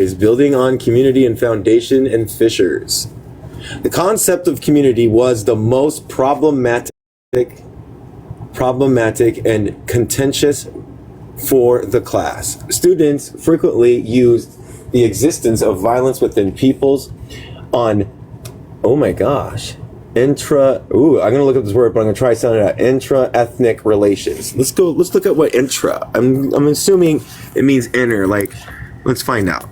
is building on community and foundation and Fishers. The concept of community was the most problematic and contentious for the class. Students frequently used the existence of violence within peoples on, oh my gosh, I'm gonna look up this word, but I'm gonna try sounding out. Intra-ethnic relations. Let's look at what intra. I'm assuming it means inner, like, let's find out.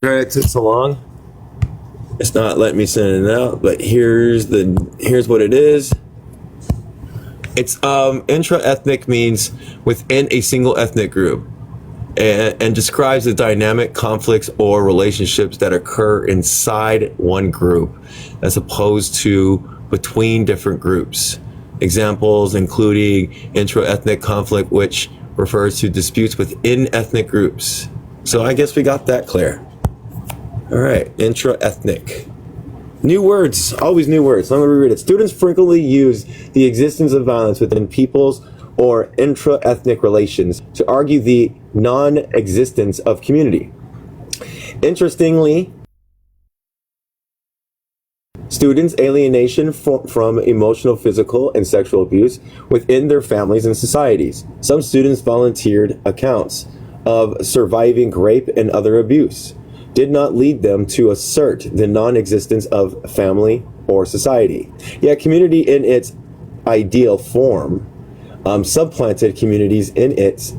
Sorry it took so long. It's not letting me send it out, but here's what it is. It's intra-ethnic means within a single ethnic group, and describes the dynamic conflicts or relationships that occur inside one group as opposed to between different groups. Examples including intra-ethnic conflict, which refers to disputes within ethnic groups. So I guess we got that clear. All right, intra-ethnic. New words, always new words. So I'm going to reread it. Students frequently use the existence of violence within peoples or intra-ethnic relations to argue the non-existence of community. Interestingly, students' alienation from emotional, physical, and sexual abuse within their families and societies. Some students volunteered accounts of surviving rape and other abuse did not lead them to assert the non-existence of family or society. Yet community in its ideal form supplanted communities in its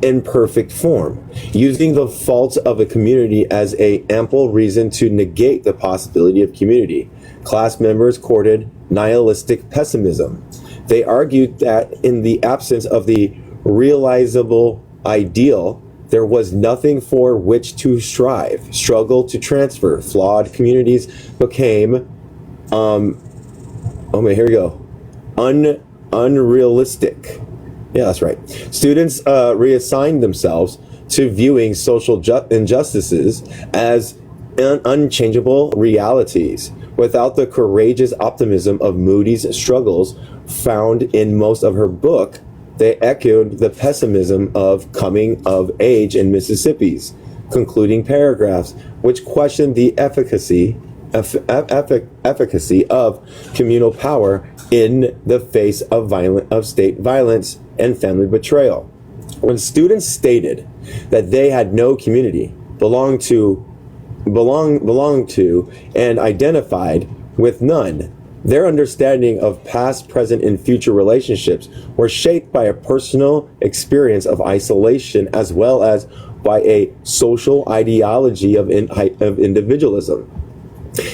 imperfect form, using the faults of a community as an ample reason to negate the possibility of community. Class members courted nihilistic pessimism. They argued that in the absence of the realizable ideal, there was nothing for which to strive, struggle to transfer. Flawed communities became, here we go, unrealistic. Yeah, that's right. Students reassigned themselves to viewing social injustices as unchangeable realities, without the courageous optimism of Moody's struggles found in most of her book. They echoed the pessimism of coming of age in Mississippi's concluding paragraphs, which questioned the efficacy of communal power in the face of state violence and family betrayal. When students stated that they had no community, belonged to, and identified with none, their understanding of past, present, and future relationships were shaped by a personal experience of isolation as well as by a social ideology of individualism,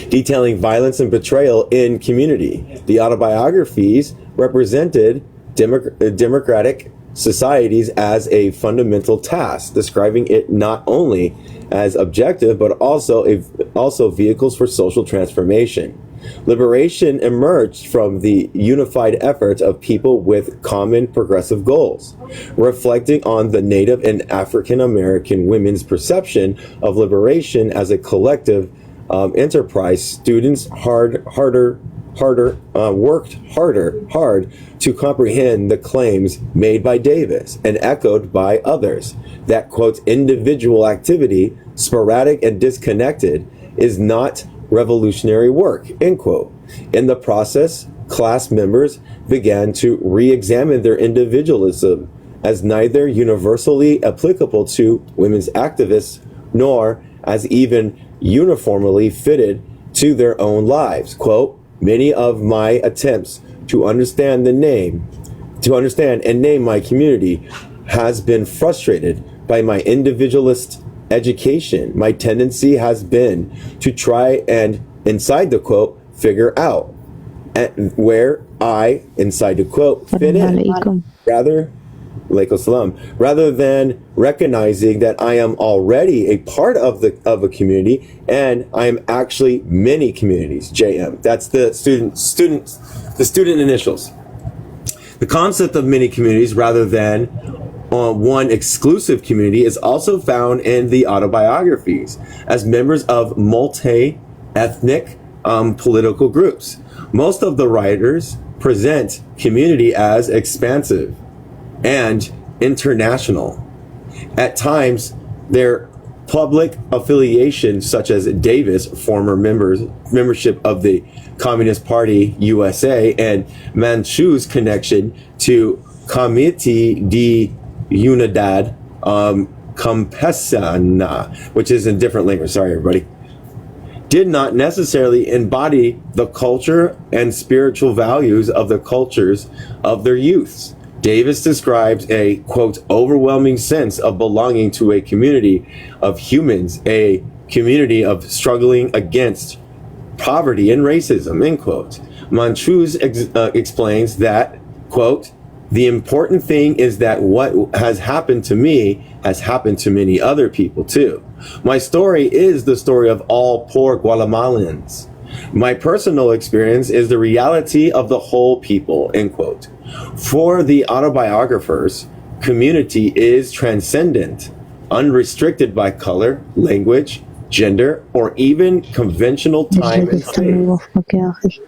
detailing violence and betrayal in community. The autobiographies represented democratic societies as a fundamental task, describing it not only as objective but also vehicles for social transformation. Liberation emerged from the unified efforts of people with common progressive goals. Reflecting on the Native and African American women's perception of liberation as a collective enterprise, students worked harder to comprehend the claims made by Davis and echoed by others that, quote, individual activity, sporadic and disconnected, is not revolutionary work, end quote. In the process, class members began to re-examine their individualism as neither universally applicable to women's activists nor as even uniformly fitted to their own lives. Quote, many of my attempts to understand and name my community has been frustrated by my individualist education. My tendency has been to try and, inside the quote, figure out where I, inside the quote, fit in, rather Alaikum salam. Rather than recognizing that I am already a part of a community and I am actually many communities. JM. That's the student initials. The concept of many communities rather than one exclusive community is also found in the autobiographies as members of multi-ethnic political groups. Most of the writers present community as expansive and international. At times, their public affiliation, such as Davis, former membership of the Communist Party USA, and Manchu's connection to Comité de Unidad Campesina, which is in different language. Sorry, everybody. Did not necessarily embody the culture and spiritual values of the cultures of their youths. Davis describes a, quote, overwhelming sense of belonging to a community of humans, a community of struggling against poverty and racism, end quote. Manchus explains that, quote, the important thing is that what has happened to me has happened to many other people too. My story is the story of all poor Guatemalans. My personal experience is the reality of the whole people, end quote. For the autobiographers, community is transcendent, unrestricted by color, language, gender, or even conventional time and space.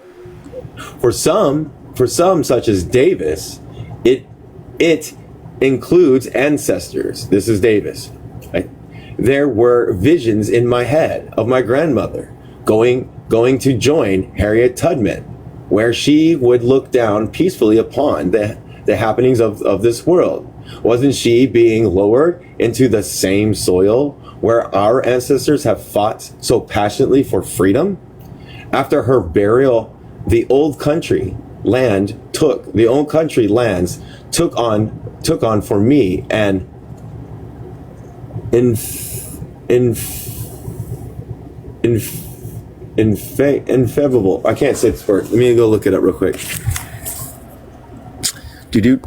For some, such as Davis, it includes ancestors. This is Davis. Right? There were visions in my head of my grandmother going to join Harriet Tubman, where she would look down peacefully upon the happenings of this world. Wasn't she being lowered into the same soil where our ancestors have fought so passionately for freedom? After her burial, the old country lands took on for me an infallible. I can't say this word. Let me go look it up real quick. Do.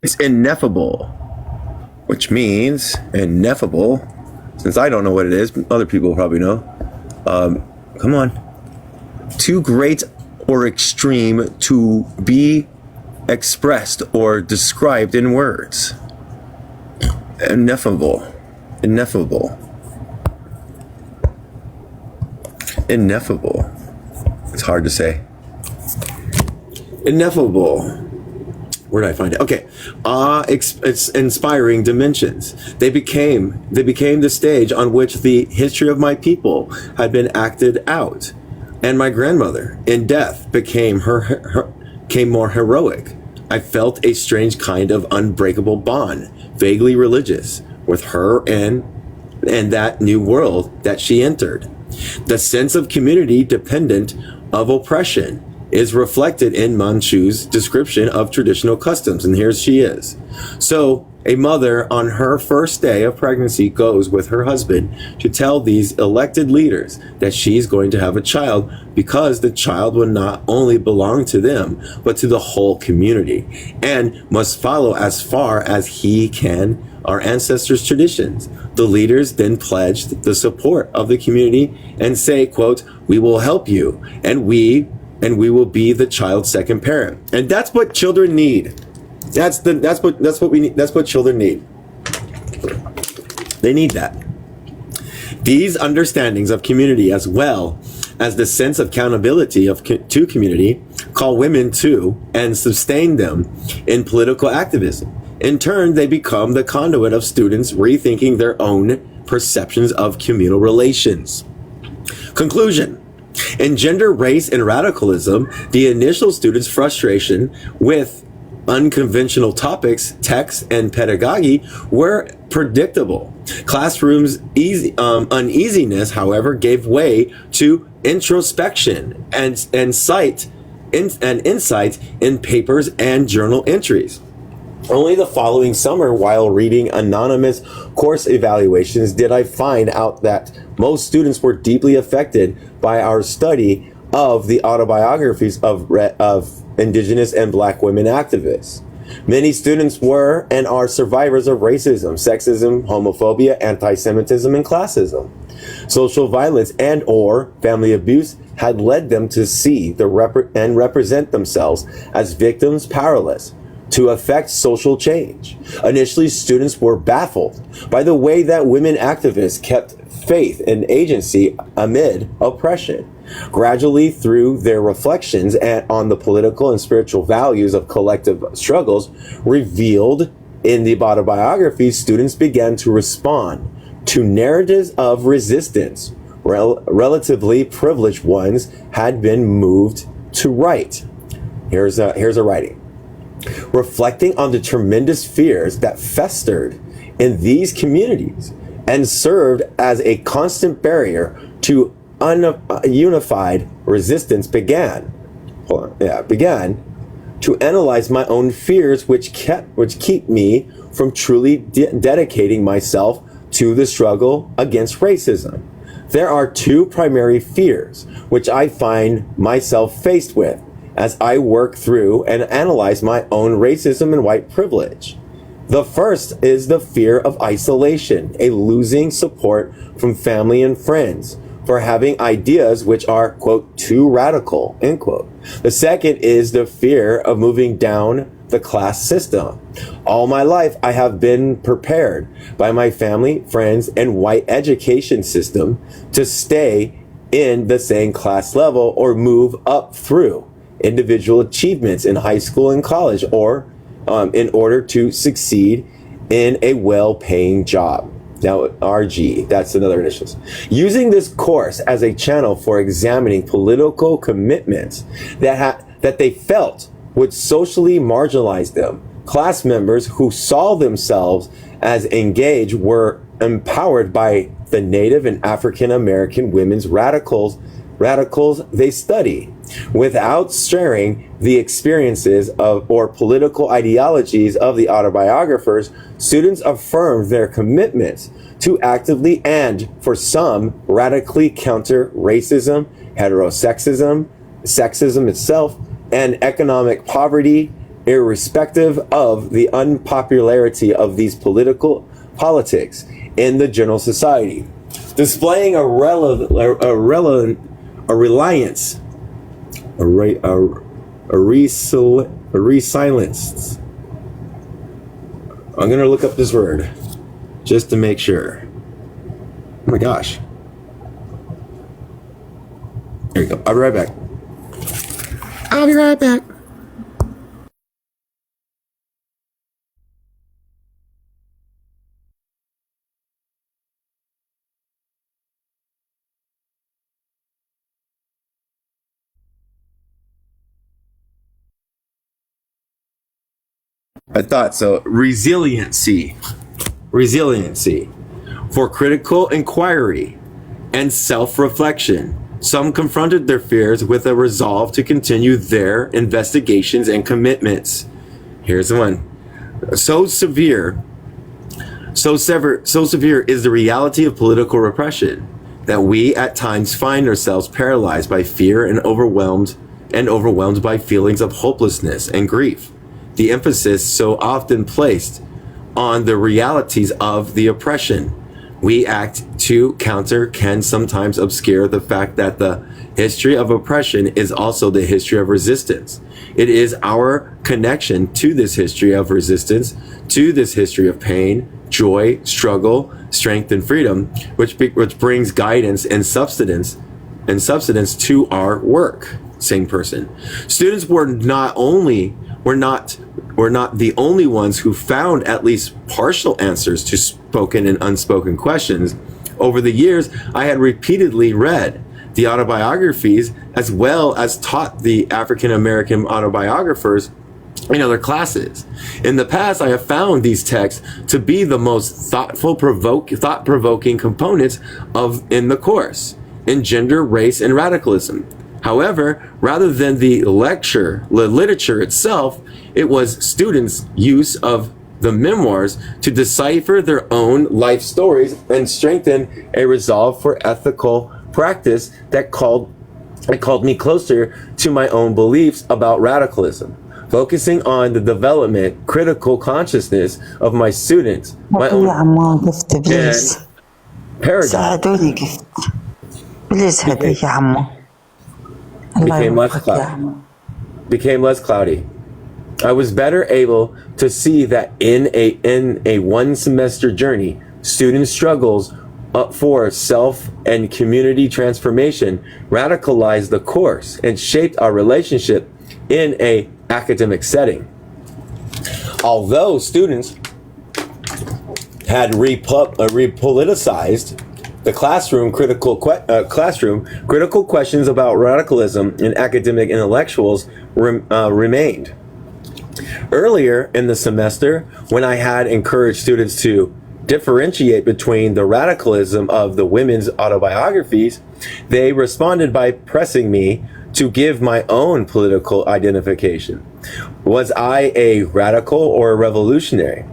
It's ineffable, which means ineffable. Since I don't know what it is, other people probably know. Come on. Too great or extreme to be expressed or described in words. Ineffable. It's hard to say. Ineffable. Where did I find it? Okay. It's inspiring dimensions. They became the stage on which the history of my people had been acted out. And my grandmother, in death, became more heroic. I felt a strange kind of unbreakable bond, vaguely religious, with her and that new world that she entered. The sense of community dependent of oppression is reflected in Manchu's description of traditional customs. And here she is. So a mother on her first day of pregnancy goes with her husband to tell these elected leaders that she's going to have a child because the child will not only belong to them, but to the whole community and must follow as far as he can our ancestors' traditions. The leaders then pledged the support of the community and say, quote, we will help you and we will be the child's second parent. And that's what children need. That's what we need. That's what children need. They need that. These understandings of community, as well as the sense of accountability to community, call women to and sustain them in political activism. In turn, they become the conduit of students rethinking their own perceptions of communal relations. Conclusion. In gender, race, and radicalism, the initial students' frustration with unconventional topics, texts, and pedagogy were predictable. Classrooms' uneasiness, however, gave way to introspection and insight in papers and journal entries. Only the following summer, while reading anonymous course evaluations, did I find out that most students were deeply affected by our study of the autobiographies of Indigenous and Black women activists. Many students were and are survivors of racism, sexism, homophobia, anti-Semitism, and classism. Social violence and or family abuse had led them to see and represent themselves as victims powerless to affect social change. Initially, students were baffled by the way that women activists kept faith and agency amid oppression. Gradually, through their reflections on the political and spiritual values of collective struggles revealed in the autobiographies, students began to respond to narratives of resistance. Relatively privileged ones had been moved to write. Here's a writing. Reflecting on the tremendous fears that festered in these communities and served as a constant barrier to unified resistance, began to analyze my own fears, which keep me from truly dedicating myself to the struggle against racism. There are two primary fears which I find myself faced with as I work through and analyze my own racism and white privilege. The first is the fear of isolation, a losing support from family and friends for having ideas which are, quote, too radical, end quote. The second is the fear of moving down the class system. All my life, I have been prepared by my family, friends, and white education system to stay in the same class level or move up through individual achievements in high school and college, or in order to succeed in a well-paying job. Now, RG, that's another initials. Using this course as a channel for examining political commitments that they felt would socially marginalize them, class members who saw themselves as engaged were empowered by the Native and African American women's radicals they study. Without sharing the experiences of or political ideologies of the autobiographers, students affirmed their commitments to actively and, for some, radically counter racism, heterosexism, sexism itself, and economic poverty, irrespective of the unpopularity of these politics in the general society. Displaying a resilience. I'm gonna look up this word just to make sure. Oh my gosh. There you go. I'll be right back. I thought so. Resiliency for critical inquiry and self-reflection. Some confronted their fears with a resolve to continue their investigations and commitments. Here's the one. So severe is the reality of political repression that we at times find ourselves paralyzed by fear and overwhelmed by feelings of hopelessness and grief. The emphasis so often placed on the realities of the oppression we act to counter can sometimes obscure the fact that the history of oppression is also the history of resistance. It is our connection to this history of resistance, to this history of pain, joy, struggle, strength, and freedom, which brings guidance and substance to our work. Same person. Students were not the only ones who found at least partial answers to spoken and unspoken questions. Over the years, I had repeatedly read the autobiographies as well as taught the African American autobiographers in other classes. In the past, I have found these texts to be the most thought-provoking components in the course in gender, race, and radicalism. However, rather than the literature itself, it was students' use of the memoirs to decipher their own life stories and strengthen a resolve for ethical practice that called me closer to my own beliefs about radicalism, focusing on the development, critical consciousness of my students, my يا عمو own قفت بليز paradigm ساعدوني قفت بليز هديك يا عمو الله became less يوفقك يا cloudy. عمو Became less cloudy. I was better able to see that in a one semester journey, students' struggles for self and community transformation radicalized the course and shaped our relationship in a academic setting. Although students had repoliticized the critical questions about radicalism in academic intellectuals remained. Earlier in the semester, when I had encouraged students to differentiate between the radicalism of the women's autobiographies, they responded by pressing me to give my own political identification. Was I a radical or a revolutionary?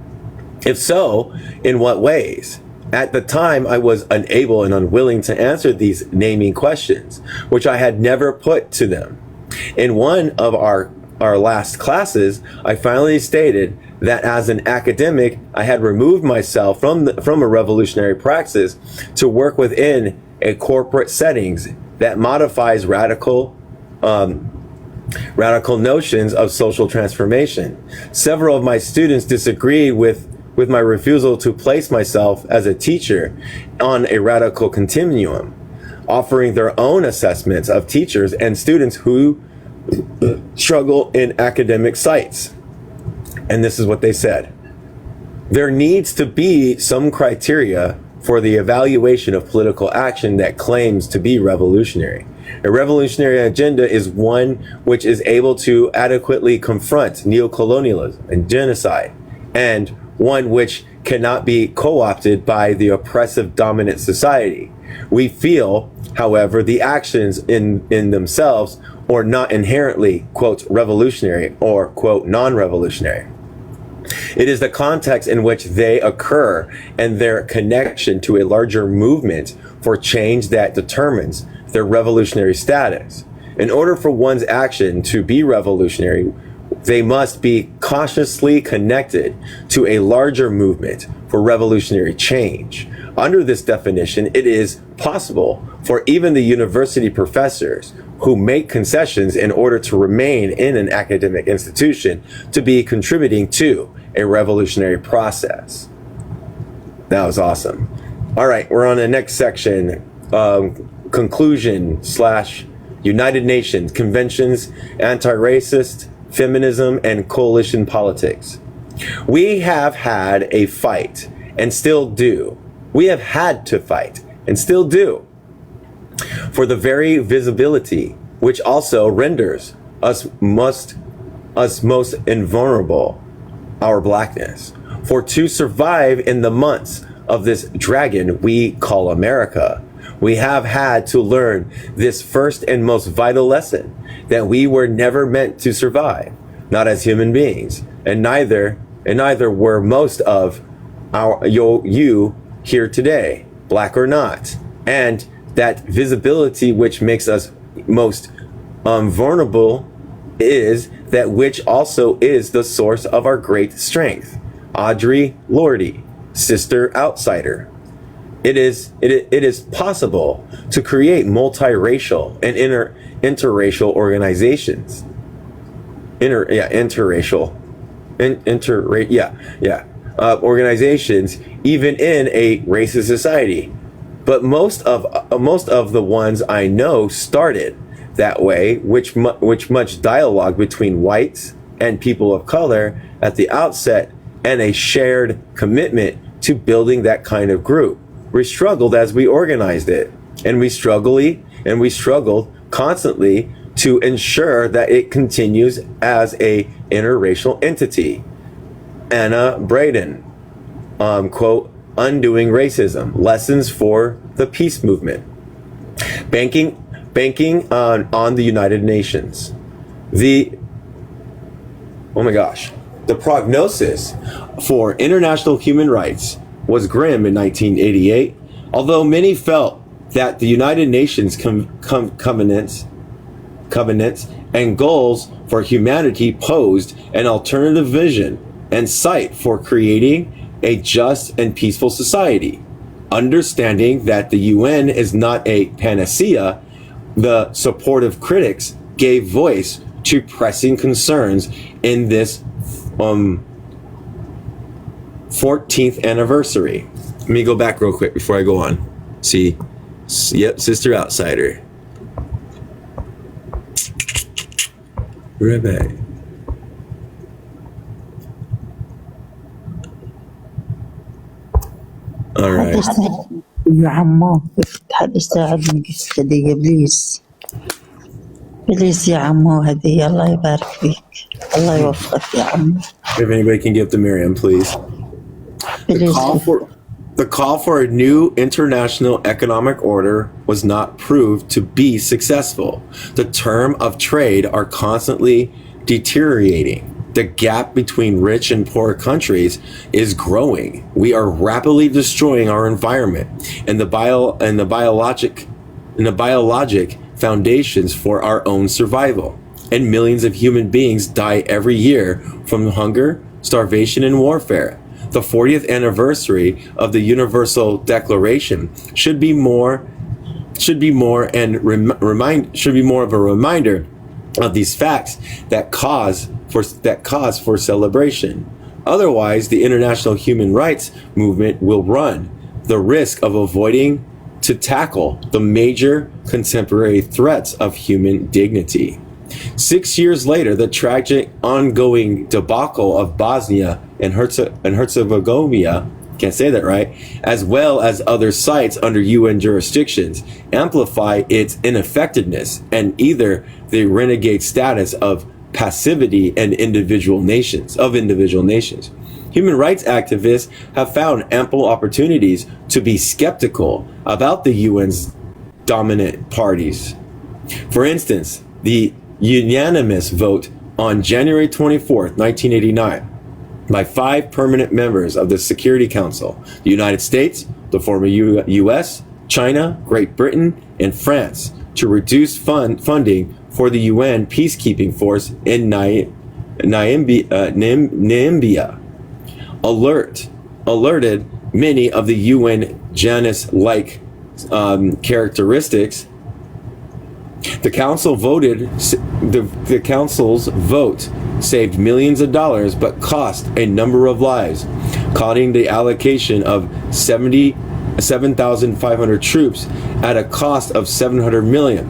If so, in what ways? At the time, I was unable and unwilling to answer these naming questions, which I had never put to them. In one of our last classes, I finally stated that as an academic, I had removed myself from a revolutionary praxis to work within a corporate settings that modifies radical notions of social transformation. Several of my students disagreed with my refusal to place myself as a teacher on a radical continuum, offering their own assessments of teachers and students who struggle in academic sites. And this is what they said. There needs to be some criteria for the evaluation of political action that claims to be revolutionary. A revolutionary agenda is one which is able to adequately confront neocolonialism and genocide, and one which cannot be co-opted by the oppressive dominant society. We feel, however, the actions in themselves are not inherently, quote, revolutionary or, quote, non-revolutionary. It is the context in which they occur and their connection to a larger movement for change that determines their revolutionary status. In order for one's action to be revolutionary, they must be consciously connected to a larger movement for revolutionary change. Under this definition, it is possible for even the university professors who make concessions in order to remain in an academic institution to be contributing to a revolutionary process. That was awesome. All right, we're on the next section. Conclusion / United Nations Conventions, Anti-Racist, Feminism, and Coalition Politics. We have had a fight and still do. We have had to fight and still do for the very visibility which also renders us most invulnerable, our blackness. For to survive in the months of this dragon we call America, we have had to learn this first and most vital lesson, that we were never meant to survive, not as human beings, and neither were most of you here today, black or not, and that visibility which makes us most vulnerable is that which also is the source of our great strength. Audre Lorde, Sister Outsider. It is possible to create multiracial and interracial organizations. Organizations, even in a racist society. But most of the ones I know started that way, which much dialogue between whites and people of color at the outset, and a shared commitment to building that kind of group. We struggled as we organized it, and we struggled constantly to ensure that it continues as a interracial entity. Anna Braden, quote, Undoing Racism, Lessons for the Peace Movement. banking on the United Nations. Oh my gosh. The prognosis for international human rights was grim in 1988, although many felt that the United Nations covenants and goals for humanity posed an alternative vision and sight for creating a just and peaceful society. Understanding that the UN is not a panacea, the supportive critics gave voice to pressing concerns in this 14th anniversary. Let me go back real quick before I go on. See, yep, Sister Outsider. Right back. All right. يا عمو كيف حد يساعدني قلت هدية بليز بليز يا عمو هدية الله يبارك فيك الله يوفقك يا عمو If anybody can give to Miriam, please. The call for a new international economic order was not proved to be successful. The terms of trade are constantly deteriorating. The gap between rich and poor countries is growing. We are rapidly destroying our environment and the biologic foundations for our own survival. And millions of human beings die every year from hunger, starvation, and warfare. The 40th anniversary of the Universal Declaration should be more of a reminder of these facts that cause for celebration. Otherwise, the international human rights movement will run the risk of avoiding to tackle the major contemporary threats of human dignity. 6 years later, the tragic ongoing debacle of Bosnia and Herzegovina, can't say that right, as well as other sites under UN jurisdictions, amplify its ineffectiveness and either the renegade status of passivity and individual nations. Human rights activists have found ample opportunities to be skeptical about the UN's dominant parties. For instance, the unanimous vote on January 24th, 1989, by 5 permanent members of the Security Council, the United States, the former US, China, Great Britain, and France, to reduce funding for the UN peacekeeping force in Namibia, alerted many of the UN Janus-like characteristics. The council's vote saved millions of dollars but cost a number of lives, causing the allocation of 7,500 troops at a cost of 700 million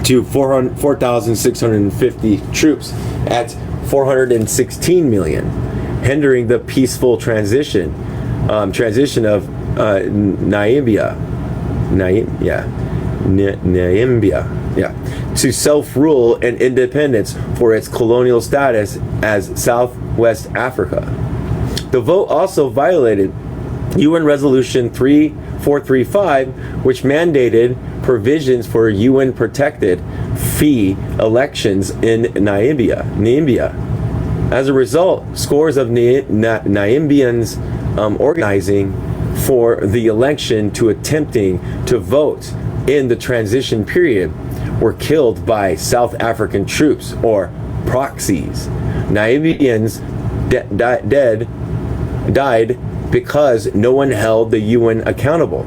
to 4,650 troops at 416 million, hindering the peaceful transition of Namibia to self-rule and independence for its colonial status as Southwest Africa. The vote also violated UN Resolution 3435, which mandated provisions for UN-protected free elections in Namibia. As a result, scores of Namibians organizing for the election to attempting to vote in the transition period were killed by South African troops or proxies. Namibians died because no one held the UN accountable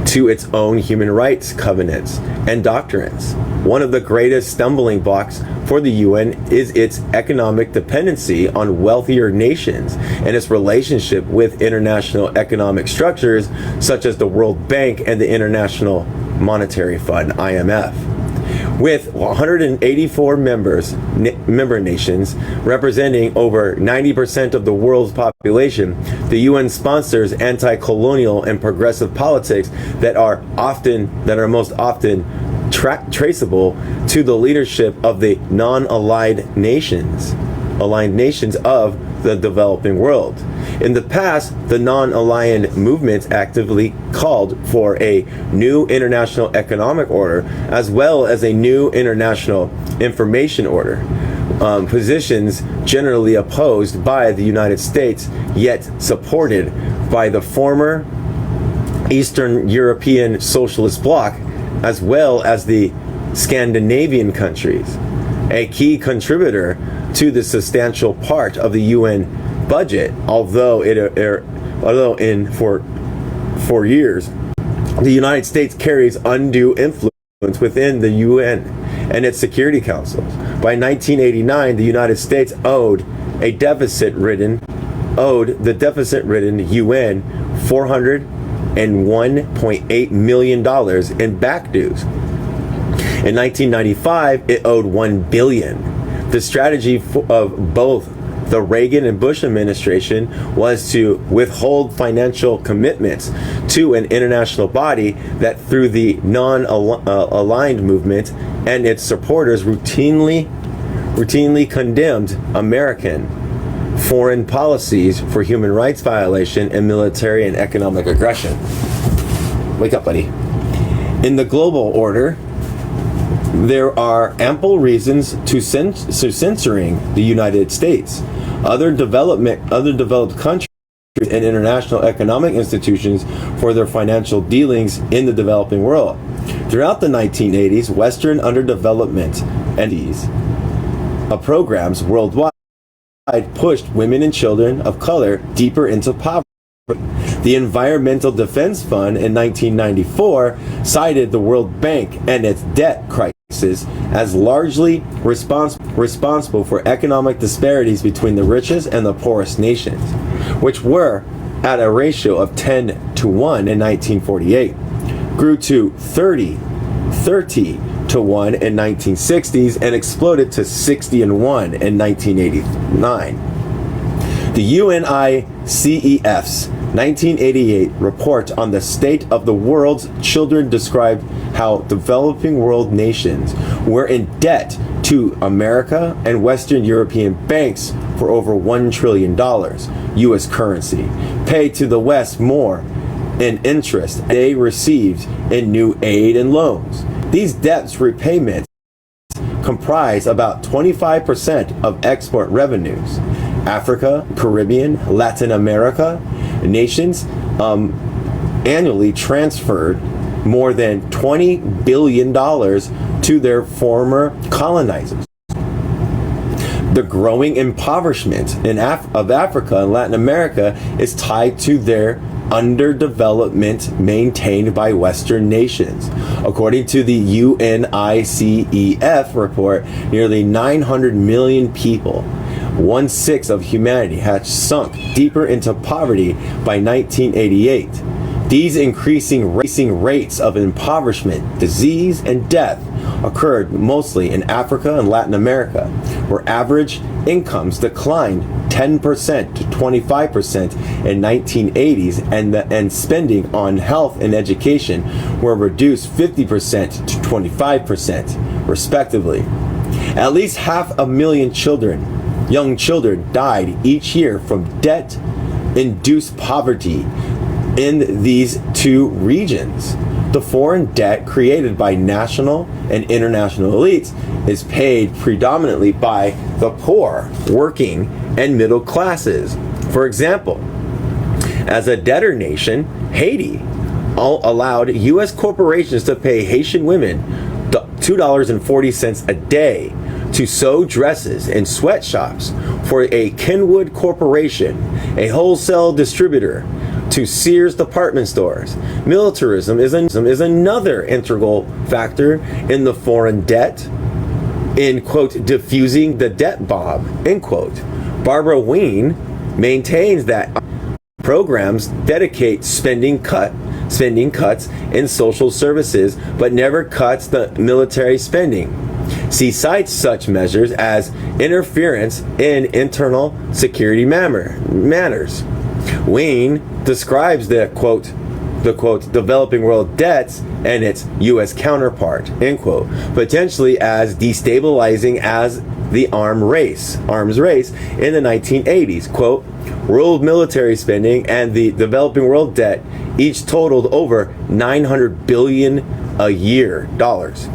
to its own human rights covenants and doctrines. One of the greatest stumbling blocks for the UN is its economic dependency on wealthier nations and its relationship with international economic structures such as the World Bank and the International Monetary Fund, IMF. With 184 member nations representing over 90% of the world's population, the UN sponsors anti-colonial and progressive politics that are most often traceable to the leadership of the aligned nations of the developing world. In the past, the non-aligned movement actively called for a new international economic order as well as a new international information order. Positions generally opposed by the United States, yet supported by the former Eastern European Socialist Bloc as well as the Scandinavian countries. A key contributor to the substantial part of the UN budget, although in for years the United States carries undue influence within the UN and its security councils. By 1989, the United States owed the deficit-ridden UN $401.8 million in back dues. In 1995, it owed $1 billion. The strategy of both the Reagan and Bush administration was to withhold financial commitments to an international body that, through the non-aligned movement and its supporters, routinely condemned American foreign policies for human rights violation and military and economic aggression. Wake up, buddy. In the global order, there are ample reasons to censoring the United States, other developed countries, and international economic institutions for their financial dealings in the developing world. Throughout the 1980s, Western underdevelopment entities programs worldwide pushed women and children of color deeper into poverty. The Environmental Defense Fund in 1994 cited the World Bank and its debt crisis as largely responsible for economic disparities between the richest and the poorest nations, which were at a ratio of 10 to 1 in 1948, grew to 30 to 1 in 1960s, and exploded to 60 and 1 in 1989. The UNICEF's 1988 report on the state of the world's children described how developing world nations were in debt to America and Western European banks for over $1 trillion U.S. currency, paid to the West more in interest they received in new aid and loans. These debts repayments comprise about 25% of export revenues. Africa, Caribbean, Latin America nations annually transferred more than $20 billion to their former colonizers. The growing impoverishment of Africa and Latin America is tied to their underdevelopment maintained by Western nations. According to the UNICEF report, nearly 900 million people, 1/6 of humanity, had sunk deeper into poverty by 1988. These increasing rates of impoverishment, disease, and death occurred mostly in Africa and Latin America, where average incomes declined 10% to 25% in 1980s, and spending on health and education were reduced 50% to 25%, respectively. At least 500,000 young children died each year from debt-induced poverty in these two regions. The foreign debt created by national and international elites is paid predominantly by the poor, working, and middle classes. For example, as a debtor nation, Haiti allowed U.S. corporations to pay Haitian women $2.40 a day to sew dresses in sweatshops for a Kenwood Corporation, a wholesale distributor to Sears department stores. Militarism is another integral factor in the foreign debt, in quote, diffusing the debt bomb, end quote. Barbara Wien maintains that programs dedicate spending cuts in social services, but never cuts the military spending. She cites such measures as interference in internal security matters. Wayne describes the quote, developing world debts and its U.S. counterpart, end quote, potentially as destabilizing as the arms race in the 1980s. Quote, world military spending and the developing world debt each totaled over $900 billion a year dollars.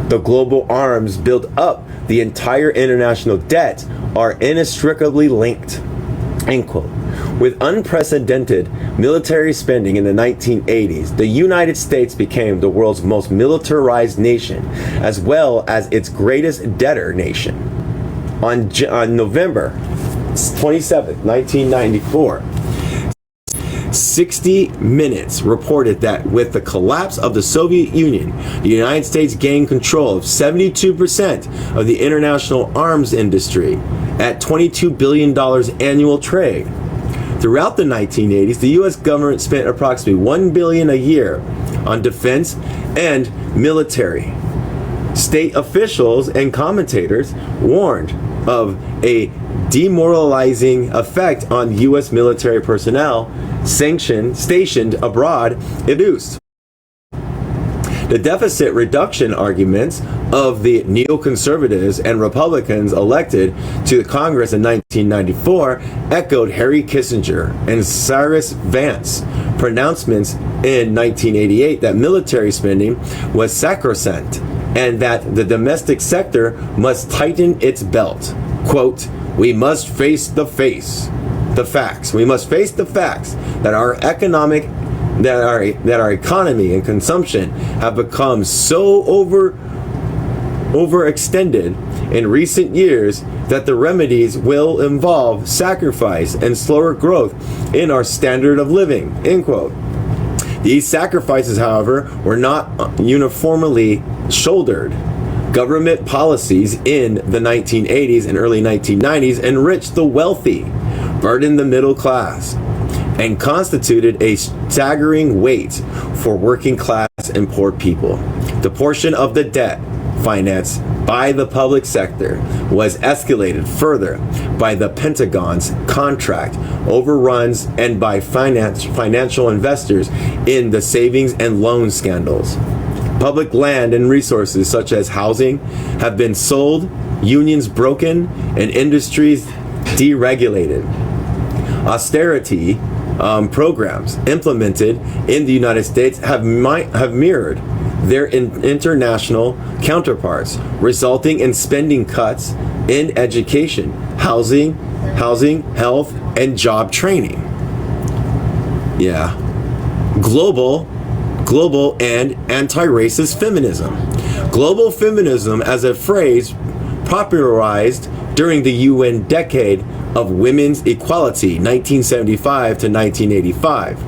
The global arms build up the entire international debt are inextricably linked. End quote. With unprecedented military spending in the 1980s, the United States became the world's most militarized nation, as well as its greatest debtor nation. On November 27, 1994, 60 Minutes reported that with the collapse of the Soviet Union, the United States gained control of 72% of the international arms industry at $22 billion annual trade. Throughout the 1980s, the U.S. government spent approximately $1 billion a year on defense and military. State officials and commentators warned of a demoralizing effect on U.S. military personnel stationed abroad adduced. The deficit reduction arguments of the neoconservatives and Republicans elected to Congress in 1994 echoed Harry Kissinger and Cyrus Vance pronouncements in 1988 that military spending was sacrosanct and that the domestic sector must tighten its belt. Quote, we must face the facts. We must face the facts that our economy and consumption have become so overextended in recent years that the remedies will involve sacrifice and slower growth in our standard of living. End quote. These sacrifices, however, were not uniformly shouldered. Government policies in the 1980s and early 1990s enriched the wealthy, burdened the middle class, and constituted a staggering weight for working class and poor people. The portion of the debt financed by the public sector was escalated further by the Pentagon's contract overruns and by financial investors in the savings and loan scandals. Public land and resources such as housing have been sold, unions broken, and industries deregulated. Austerity programs implemented in the United States have mirrored their international counterparts, resulting in spending cuts in education, housing, health, and job training. Yeah. Global and anti-racist feminism. Global feminism as a phrase popularized during the UN decade of women's equality, 1975 to 1985,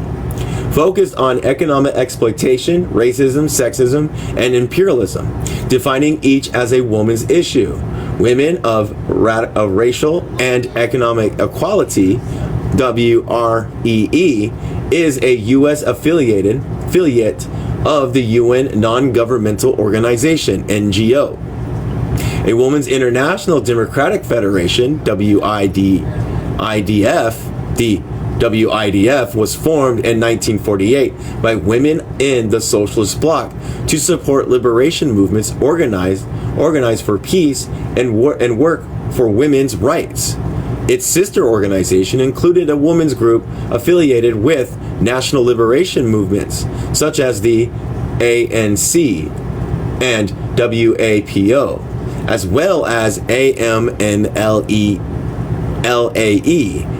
focused on economic exploitation, racism, sexism, and imperialism, defining each as a woman's issue. Women of Racial and Economic Equality, WREE, is a U.S. affiliate of the UN non-governmental organization, NGO. A Women's International Democratic Federation, WIDF, the WIDF was formed in 1948 by women in the socialist bloc to support liberation movements organized for peace and work for women's rights. Its sister organization included a women's group affiliated with national liberation movements such as the ANC and WAPO, as well as AMNLAE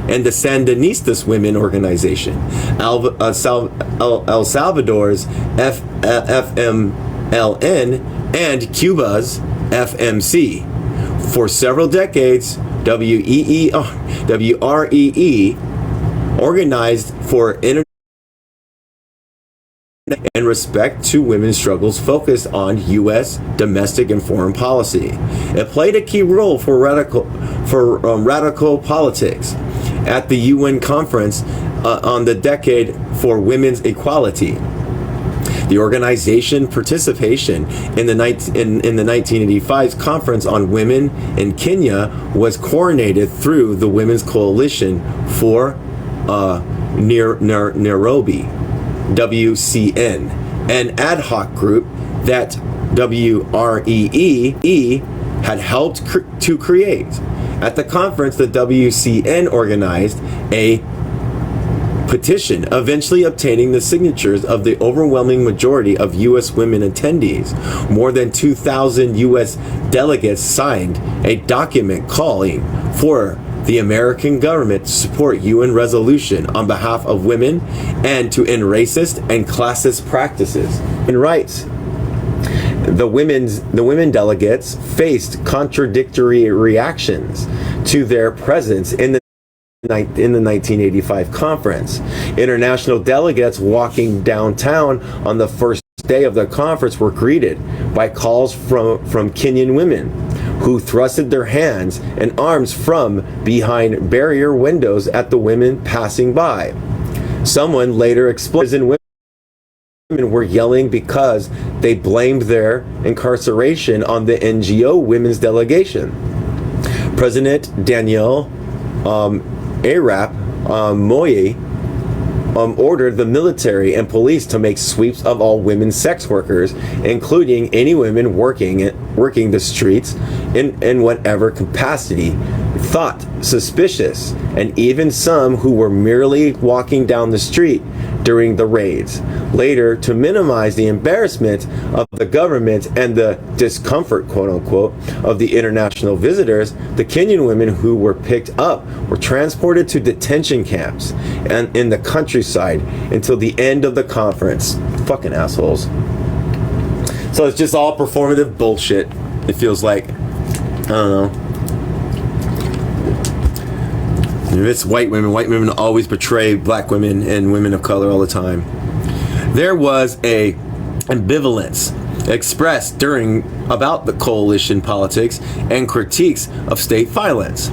and the Sandinistas Women Organization, El Salvador's FMLN, and Cuba's FMC. For several decades, WREE organized for and respect to women's struggles focused on U.S. domestic and foreign policy. It played a key role for radical politics at the UN conference on the Decade for Women's Equality. The organization participation in the 1985 Conference on Women in Kenya was coordinated through the Women's Coalition for Nairobi, WCN, an ad hoc group that WREE had helped to create. At the conference, the WCN organized a petition, eventually obtaining the signatures of the overwhelming majority of U.S. women attendees. More than 2,000 U.S. delegates signed a document calling for the American government to support UN resolution on behalf of women and to end racist and classist practices and rights. The women delegates faced contradictory reactions to their presence in the 1985 conference. International delegates walking downtown on the first day of the conference were greeted by calls from Kenyan women who thrusted their hands and arms from behind barrier windows at the women passing by. Someone later explained women were yelling because they blamed their incarceration on the NGO women's delegation. President Daniel Arap Moi ordered the military and police to make sweeps of all women sex workers, including any women working the streets in whatever capacity thought suspicious, and even some who were merely walking down the street during the raids. Later, to minimize the embarrassment of the government and the discomfort, quote unquote, of the international visitors, the Kenyan women who were picked up were transported to detention camps and in the countryside until the end of the conference. Fucking assholes. So it's just all performative bullshit. It feels like, I don't know. If it's white women always betray black women and women of color all the time. There was a ambivalence expressed about the coalition politics and critiques of state violence.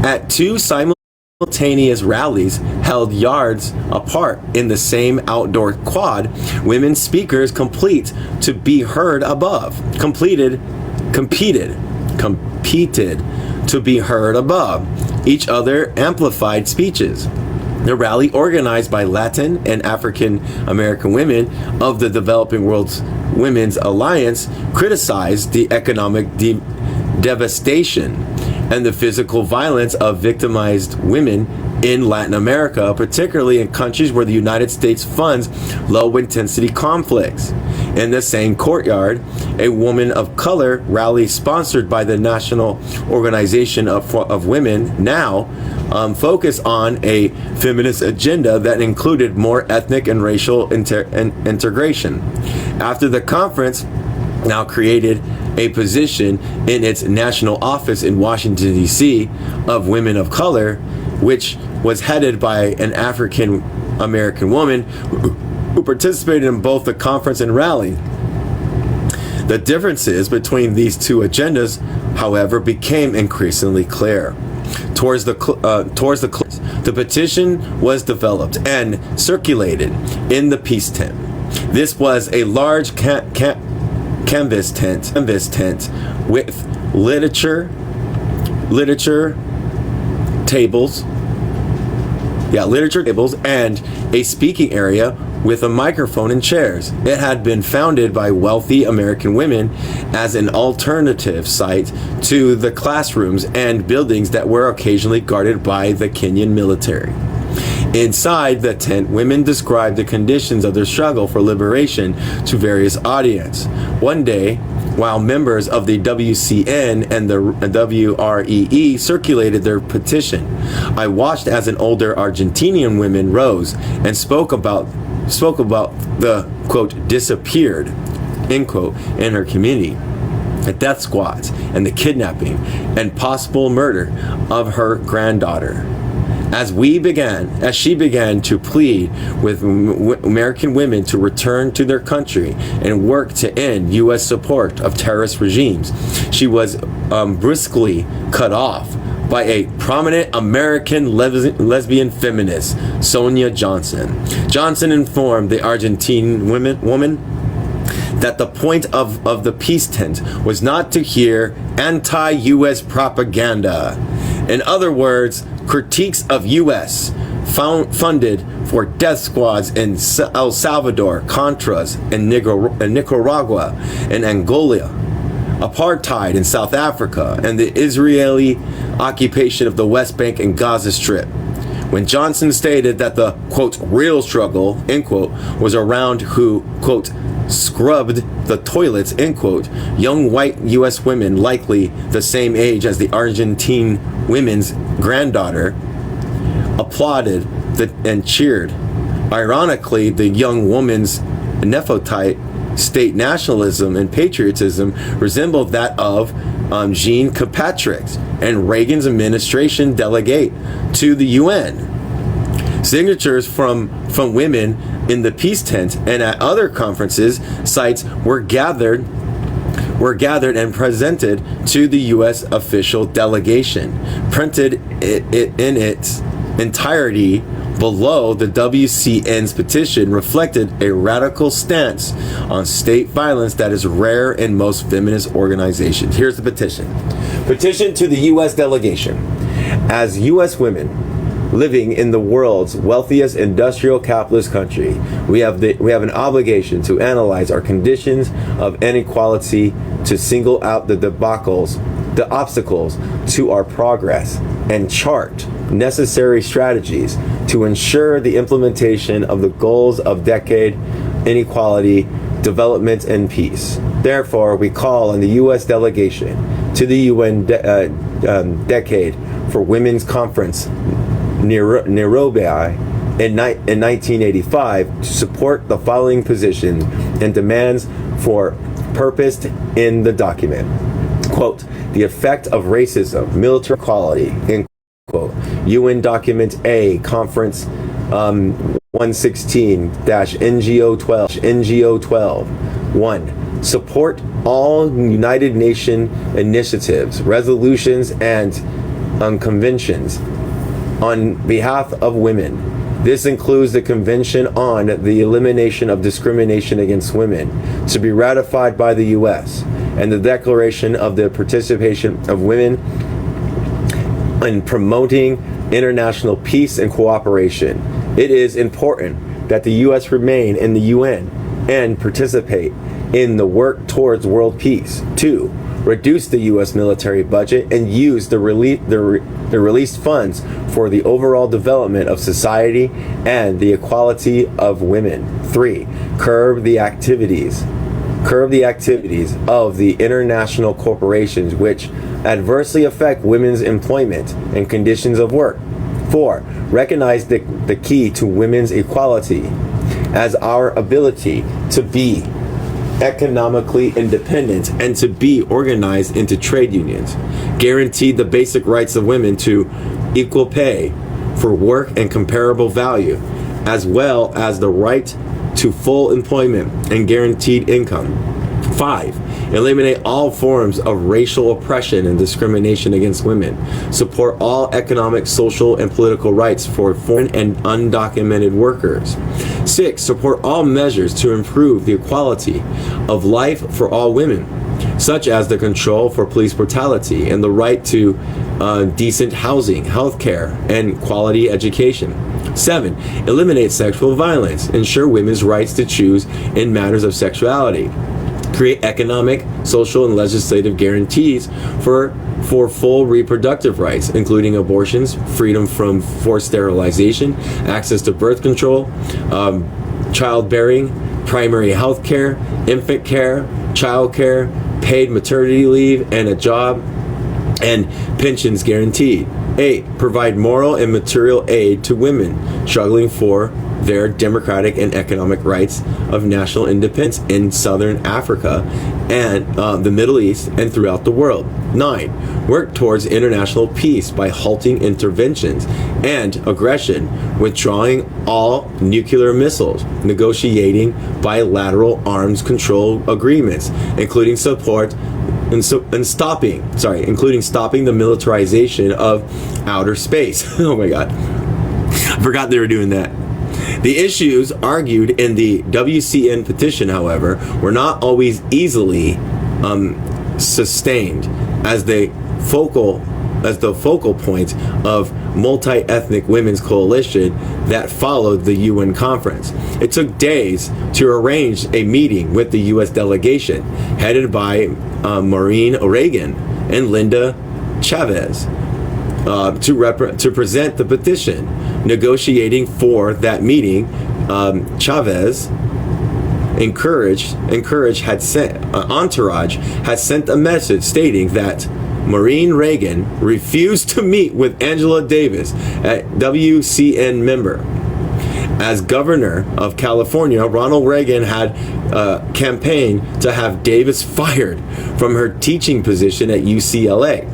At two simultaneous rallies held yards apart in the same outdoor quad, women speakers competed to be heard above each other amplified speeches. The rally, organized by Latin and African American women of the Developing World's Women's Alliance, criticized the economic devastation and the physical violence of victimized women in Latin America, particularly in countries where the United States funds low-intensity conflicts. In the same courtyard, a woman of color rally sponsored by the National Organization of Women NOW focused on a feminist agenda that included more ethnic and racial integration. After the conference, NOW created a position in its national office in Washington, D.C. of women of color, which was headed by an African American woman who participated in both the conference and rally. The differences between these two agendas, however, became increasingly clear. Towards the petition was developed and circulated in the peace tent. This was a large canvas tent with literature tables and a speaking area with a microphone and chairs. It had been founded by wealthy American women as an alternative site to the classrooms and buildings that were occasionally guarded by the Kenyan military. Inside the tent, women described the conditions of their struggle for liberation to various audience. One day, while members of the WCN and the WREE circulated their petition, I watched as an older Argentinian woman rose and spoke about the, quote, disappeared, end quote, in her community, the death squads and the kidnapping and possible murder of her granddaughter. As she began to plead with American women to return to their country and work to end U.S. support of terrorist regimes, she was brusquely cut off by a prominent American lesbian feminist, Sonia Johnson. Johnson informed the Argentine woman that the point of the peace tent was not to hear anti-U.S. propaganda. In other words, critiques of U.S. funded for death squads in El Salvador, Contras in Nicaragua, and Angola, apartheid in South Africa, and the Israeli occupation of the West Bank and Gaza Strip. When Johnson stated that the, quote, real struggle, end quote, was around who, quote, scrubbed the toilets, end quote, young white U.S. women, likely the same age as the Argentine women's granddaughter, applauded and cheered. Ironically, the young woman's Neophyte state nationalism and patriotism resembled that of Jean Kirkpatrick and Reagan's administration delegate to the UN. Signatures from women in the peace tent and at other conferences sites were gathered and presented to the U.S. official delegation, printed in its entirety below the WCN's petition reflected a radical stance on state violence that is rare in most feminist organizations. Here's the petition. Petition to the U.S. delegation. As U.S. women living in the world's wealthiest industrial capitalist country, we have an obligation to analyze our conditions of inequality, to single out the obstacles to our progress, and chart necessary strategies to ensure the implementation of the goals of decade inequality, development, and peace. Therefore, we call on the U.S. delegation to the UN Decade for Women's Conference Nairobi in 1985 to support the following positions and demands for purposed in the document. Quote, the effect of racism, military equality, end quote. UN Document A, Conference 116-NGO 12. 1. Support all United Nations initiatives, resolutions, and conventions on behalf of women. This includes the Convention on the Elimination of Discrimination Against Women, to be ratified by the U.S., and the Declaration of the Participation of Women in Promoting International Peace and Cooperation. It is important that the U.S. remain in the UN and participate in the work towards world peace. 2. Reduce the U.S. military budget and use the released funds for the overall development of society and the equality of women. 3. Curb the activities of the international corporations which adversely affect women's employment and conditions of work. 4. Recognize the key to women's equality as our ability to be economically independent and to be organized into trade unions. Guarantee the basic rights of women to equal pay for work and comparable value, as well as the right to full employment and guaranteed income. 5. Eliminate all forms of racial oppression and discrimination against women. Support all economic, social, and political rights for foreign and undocumented workers. 6. Support all measures to improve the equality of life for all women, such as the control for police brutality and the right to decent housing, health care, and quality education. 7. Eliminate sexual violence. Ensure women's rights to choose in matters of sexuality. Create economic, social, and legislative guarantees for full reproductive rights, including abortions, freedom from forced sterilization, access to birth control, childbearing, primary health care, infant care, child care, paid maternity leave, and a job, and pensions guaranteed. 8. Provide moral and material aid to women struggling for their democratic and economic rights of national independence in Southern Africa and the Middle East and throughout the world. 9. Work towards international peace by halting interventions and aggression, withdrawing all nuclear missiles, negotiating bilateral arms control agreements, including stopping the militarization of outer space. Oh my God. I forgot they were doing that. The issues argued in the WCN petition, however, were not always easily sustained as the focal point of multi-ethnic women's coalition that followed the UN conference. It took days to arrange a meeting with the U.S. delegation, headed by Maureen Reagan and Linda Chavez, to present the petition. Negotiating for that meeting, Chavez Encourage had sent Entourage had sent a message stating that Maureen Reagan refused to meet with Angela Davis, a WCN member. As governor of California, Ronald Reagan had campaigned to have Davis fired from her teaching position at UCLA,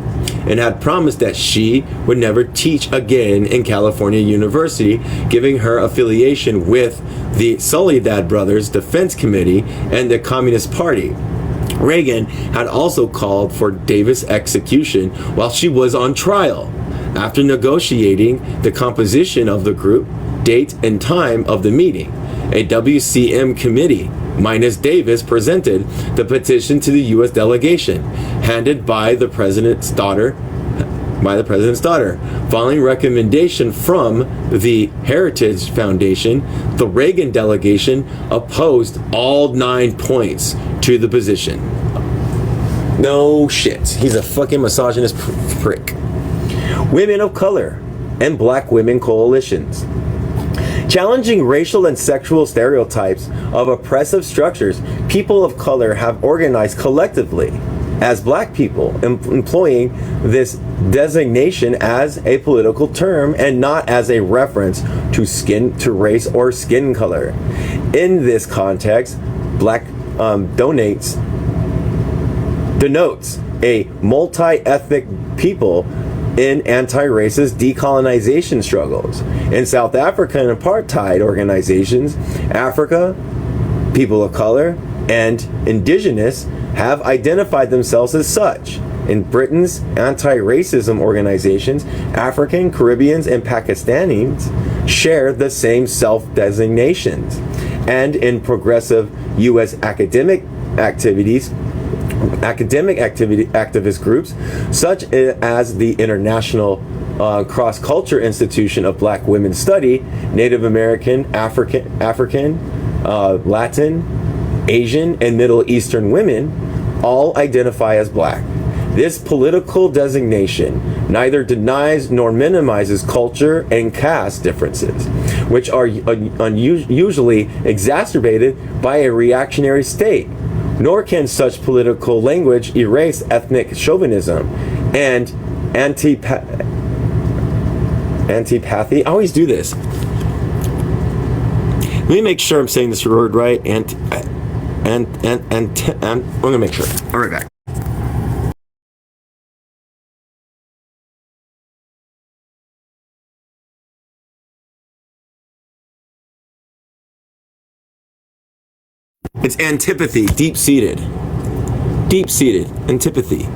and had promised that she would never teach again in California University, giving her affiliation with the Soledad Brothers Defense Committee and the Communist Party. Reagan had also called for Davis' execution while she was on trial. After negotiating the composition of the group, date and time of the meeting, a WCM committee minus Davis presented the petition to the U.S. delegation, handed by the president's daughter. Following recommendation from the Heritage Foundation, the Reagan delegation opposed all 9 points to the position. No shit. He's a fucking misogynist prick. Women of color and black women coalitions. Challenging racial and sexual stereotypes of oppressive structures, people of color have organized collectively as black people, employing this designation as a political term and not as a reference to race or skin color. In this context, black denotes a multi-ethnic people in anti-racist decolonization struggles. In South African apartheid organizations, Africa, people of color, and indigenous have identified themselves as such. In Britain's anti-racism organizations, African, Caribbeans, and Pakistanis share the same self-designations. And in progressive U.S. academic activist groups, such as the International Cross-Culture Institution of Black Women's Study, Native American, African, Latin, Asian, and Middle Eastern women all identify as black. This political designation neither denies nor minimizes culture and caste differences, which are usually exacerbated by a reactionary state. Nor can such political language erase ethnic chauvinism and antipathy. I always do this. Let me make sure I'm saying this word right. I'm gonna make sure. I'll be right back. It's antipathy, deep-seated antipathy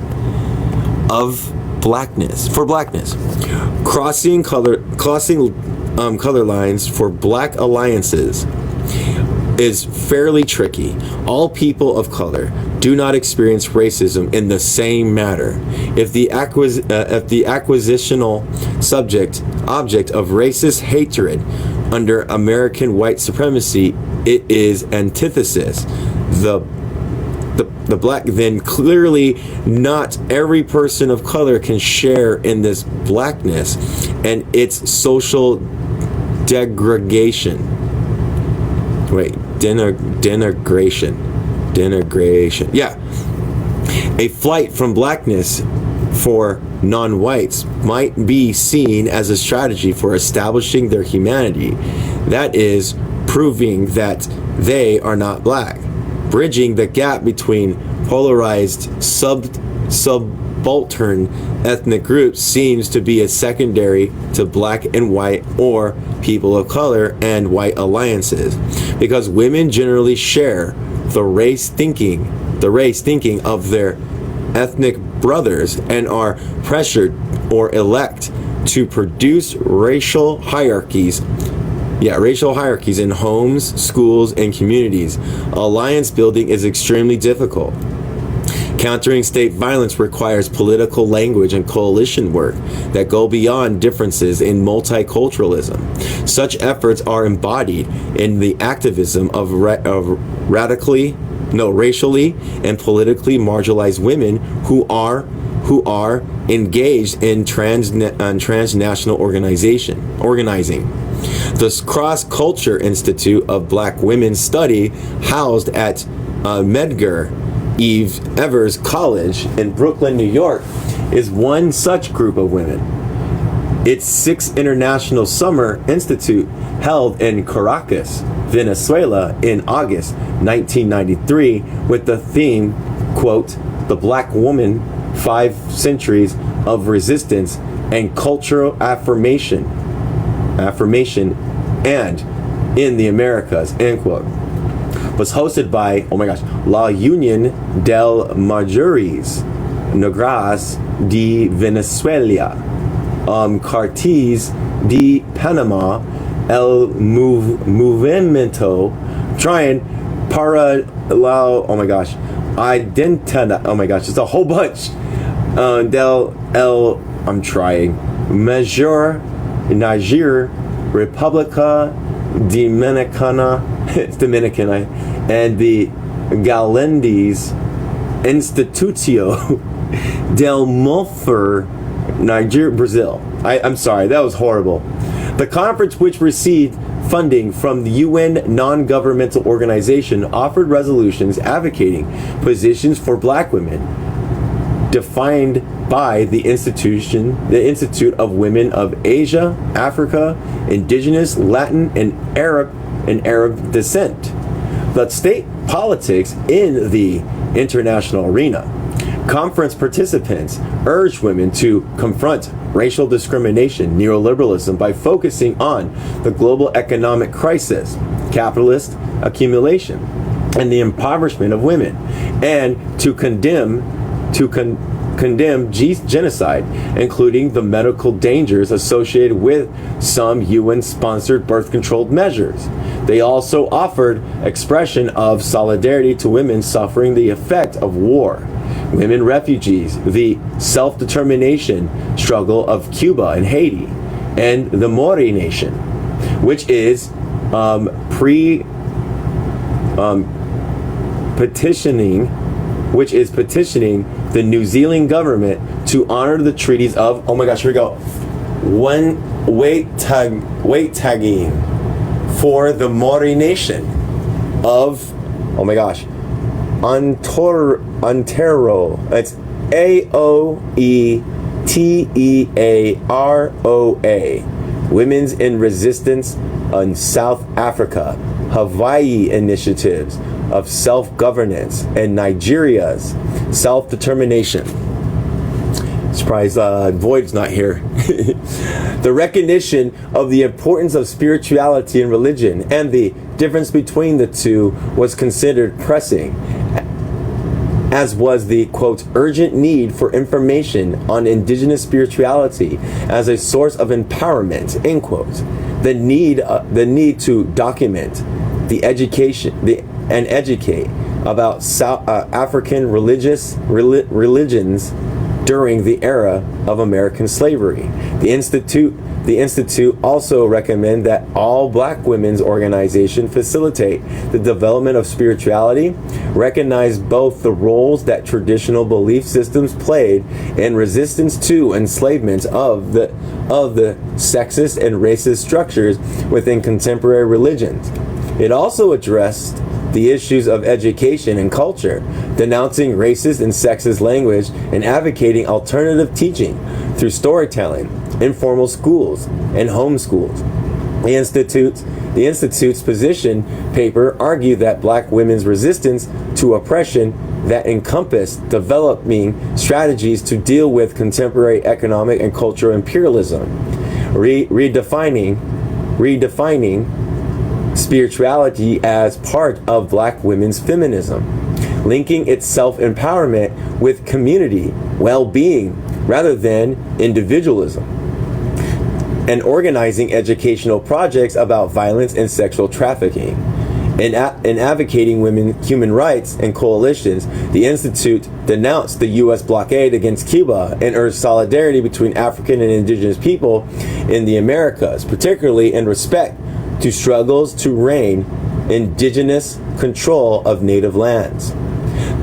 of blackness, for blackness. Crossing color lines for black alliances is fairly tricky. All people of color do not experience racism in the same manner. If the acquisitional object of racist hatred under American white supremacy, it is antithesis. The black, then clearly not every person of color can share in this blackness and its social degradation. Denigration. Yeah. A flight from blackness for non-whites might be seen as a strategy for establishing their humanity. That is, proving that they are not black. Bridging the gap between polarized subaltern ethnic groups seems to be a secondary to black and white or people of color and white alliances, because women generally share the race thinking of their ethnic brothers and are pressured or elect to produce racial hierarchies in homes, schools, and communities. Alliance building is extremely difficult. Countering state violence requires political language and coalition work that go beyond differences in multiculturalism. Such efforts are embodied in the activism of racially and politically marginalized women who are engaged in transnational organizing. The Cross Culture Institute of Black Women's Study, housed at Medgar Evers College in Brooklyn, New York, is one such group of women. Its 6th International Summer Institute, held in Caracas, Venezuela in August 1993, with the theme, quote, "The Black Woman, 5 Centuries of Resistance and Cultural Affirmation and in the Americas," end quote, was hosted by, La Unión de Mujeres Negras de Venezuela, Cartes de Panama, El Movimiento para la, Identidad, it's a whole bunch, Niger, República Dominicana, it's Dominican, and the Galendes Instituto del Mulfer, Niger, Brazil. I'm sorry, that was horrible. The conference, which received funding from the UN non-governmental organization, offered resolutions advocating positions for black women, defined by the Institute of Women of Asia, Africa, Indigenous, Latin, and Arab descent. But state politics in the international arena. Conference participants urged women to confront racial discrimination, neoliberalism, by focusing on the global economic crisis, capitalist accumulation, and the impoverishment of women, and to condemn genocide, including the medical dangers associated with some UN-sponsored birth control measures. They also offered expression of solidarity to women suffering the effect of war, women refugees, the self-determination struggle of Cuba and Haiti, and the Maori Nation, which is petitioning the New Zealand government to honor the treaties of, here we go, Waitangi for the Maori Nation of, Aotearoa. It's Aotearoa. Women's in Resistance in South Africa, Hawaii initiatives of self-governance, and Nigeria's self-determination. Surprise, Void's not here. The recognition of the importance of spirituality and religion and the difference between the two was considered pressing, as was the, quote, urgent need for information on indigenous spirituality as a source of empowerment, end quote. The need to document the education and educate about South African religions during the era of American slavery. The Institute also recommend that all black women's organizations facilitate the development of spirituality, recognize both the roles that traditional belief systems played in resistance to enslavement of the sexist and racist structures within contemporary religions. It also addressed the issues of education and culture, denouncing racist and sexist language and advocating alternative teaching through storytelling, informal schools, and homeschools. The Institute's position paper argued that black women's resistance to oppression that encompassed developing strategies to deal with contemporary economic and cultural imperialism, redefining spirituality as part of black women's feminism, linking its self-empowerment with community well-being rather than individualism, and organizing educational projects about violence and sexual trafficking. In advocating women human rights and coalitions, the Institute denounced the U.S. blockade against Cuba and urged solidarity between African and indigenous people in the Americas, particularly in respect to struggles to rein indigenous control of native lands.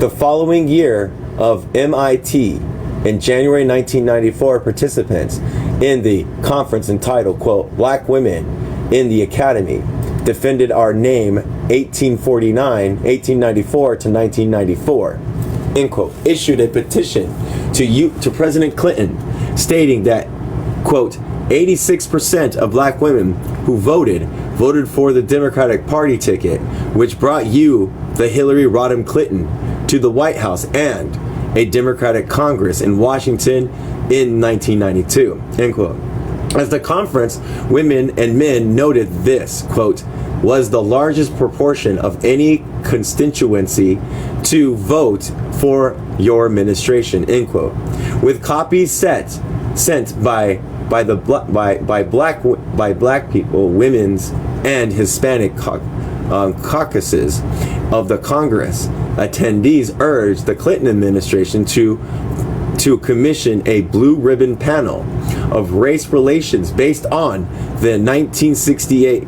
The following year of MIT, in January 1994, participants in the conference entitled, quote, Black Women in the Academy, defended our name 1894 to 1994, end quote, issued a petition to President Clinton stating that, quote, 86% of black women who voted for the Democratic Party ticket, which brought you, the Hillary Rodham Clinton, to the White House and a Democratic Congress in Washington in 1992, end quote. As the conference, women and men noted this, quote, was the largest proportion of any constituency to vote for your administration, end quote. With copies sent by black people, women's and Hispanic caucuses of the Congress, attendees urged the Clinton administration to commission a blue ribbon panel of race relations based on the 1968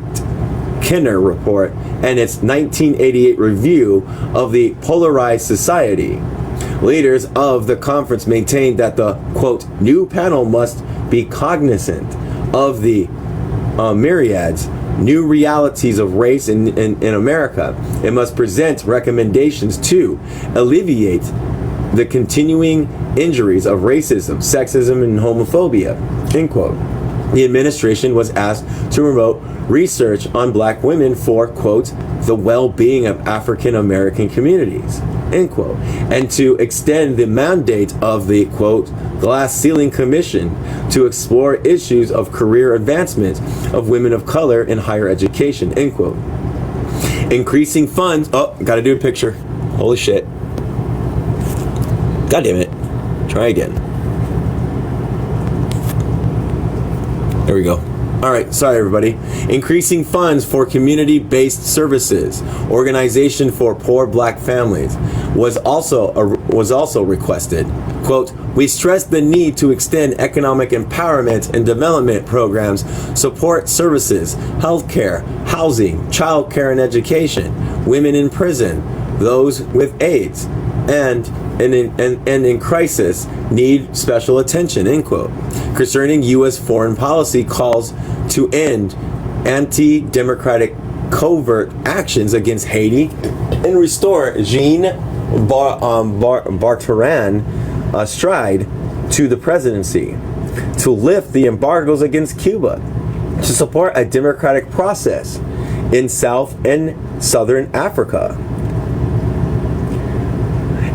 Kenner Report and its 1988 review of the Polarized Society. Leaders of the conference maintained that the, quote, new panel must be cognizant of the myriads new realities of race in America. It must present recommendations to alleviate the continuing injuries of racism, sexism, and homophobia, end quote. The administration was asked to promote research on black women for, quote, the well-being of African American communities, end quote, and to extend the mandate of the, quote, Glass Ceiling Commission to explore issues of career advancement of women of color in higher education, end quote. Increasing funds, oh, gotta do a picture. Holy shit. God damn it. Try again. There we go. All right, sorry everybody. Increasing funds for community-based services, organization for poor black families, was also requested. Quote, we stress the need to extend economic empowerment and development programs, support services, healthcare, housing, childcare and education, women in prison, those with AIDS, and in crisis need special attention, end quote. Concerning U.S. foreign policy calls to end anti-democratic covert actions against Haiti and restore Jean Bartran Stride to the presidency, to lift the embargoes against Cuba, to support a democratic process in South and Southern Africa,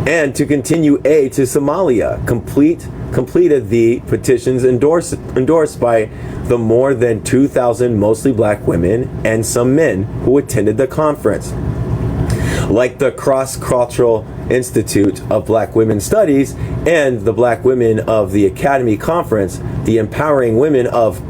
and to continue aid to Somalia. Completed the petitions endorsed by the more than 2,000 mostly black women and some men who attended the conference. Like the Cross-Cultural Institute of Black Women Studies and the Black Women of the Academy Conference, the Empowering Women of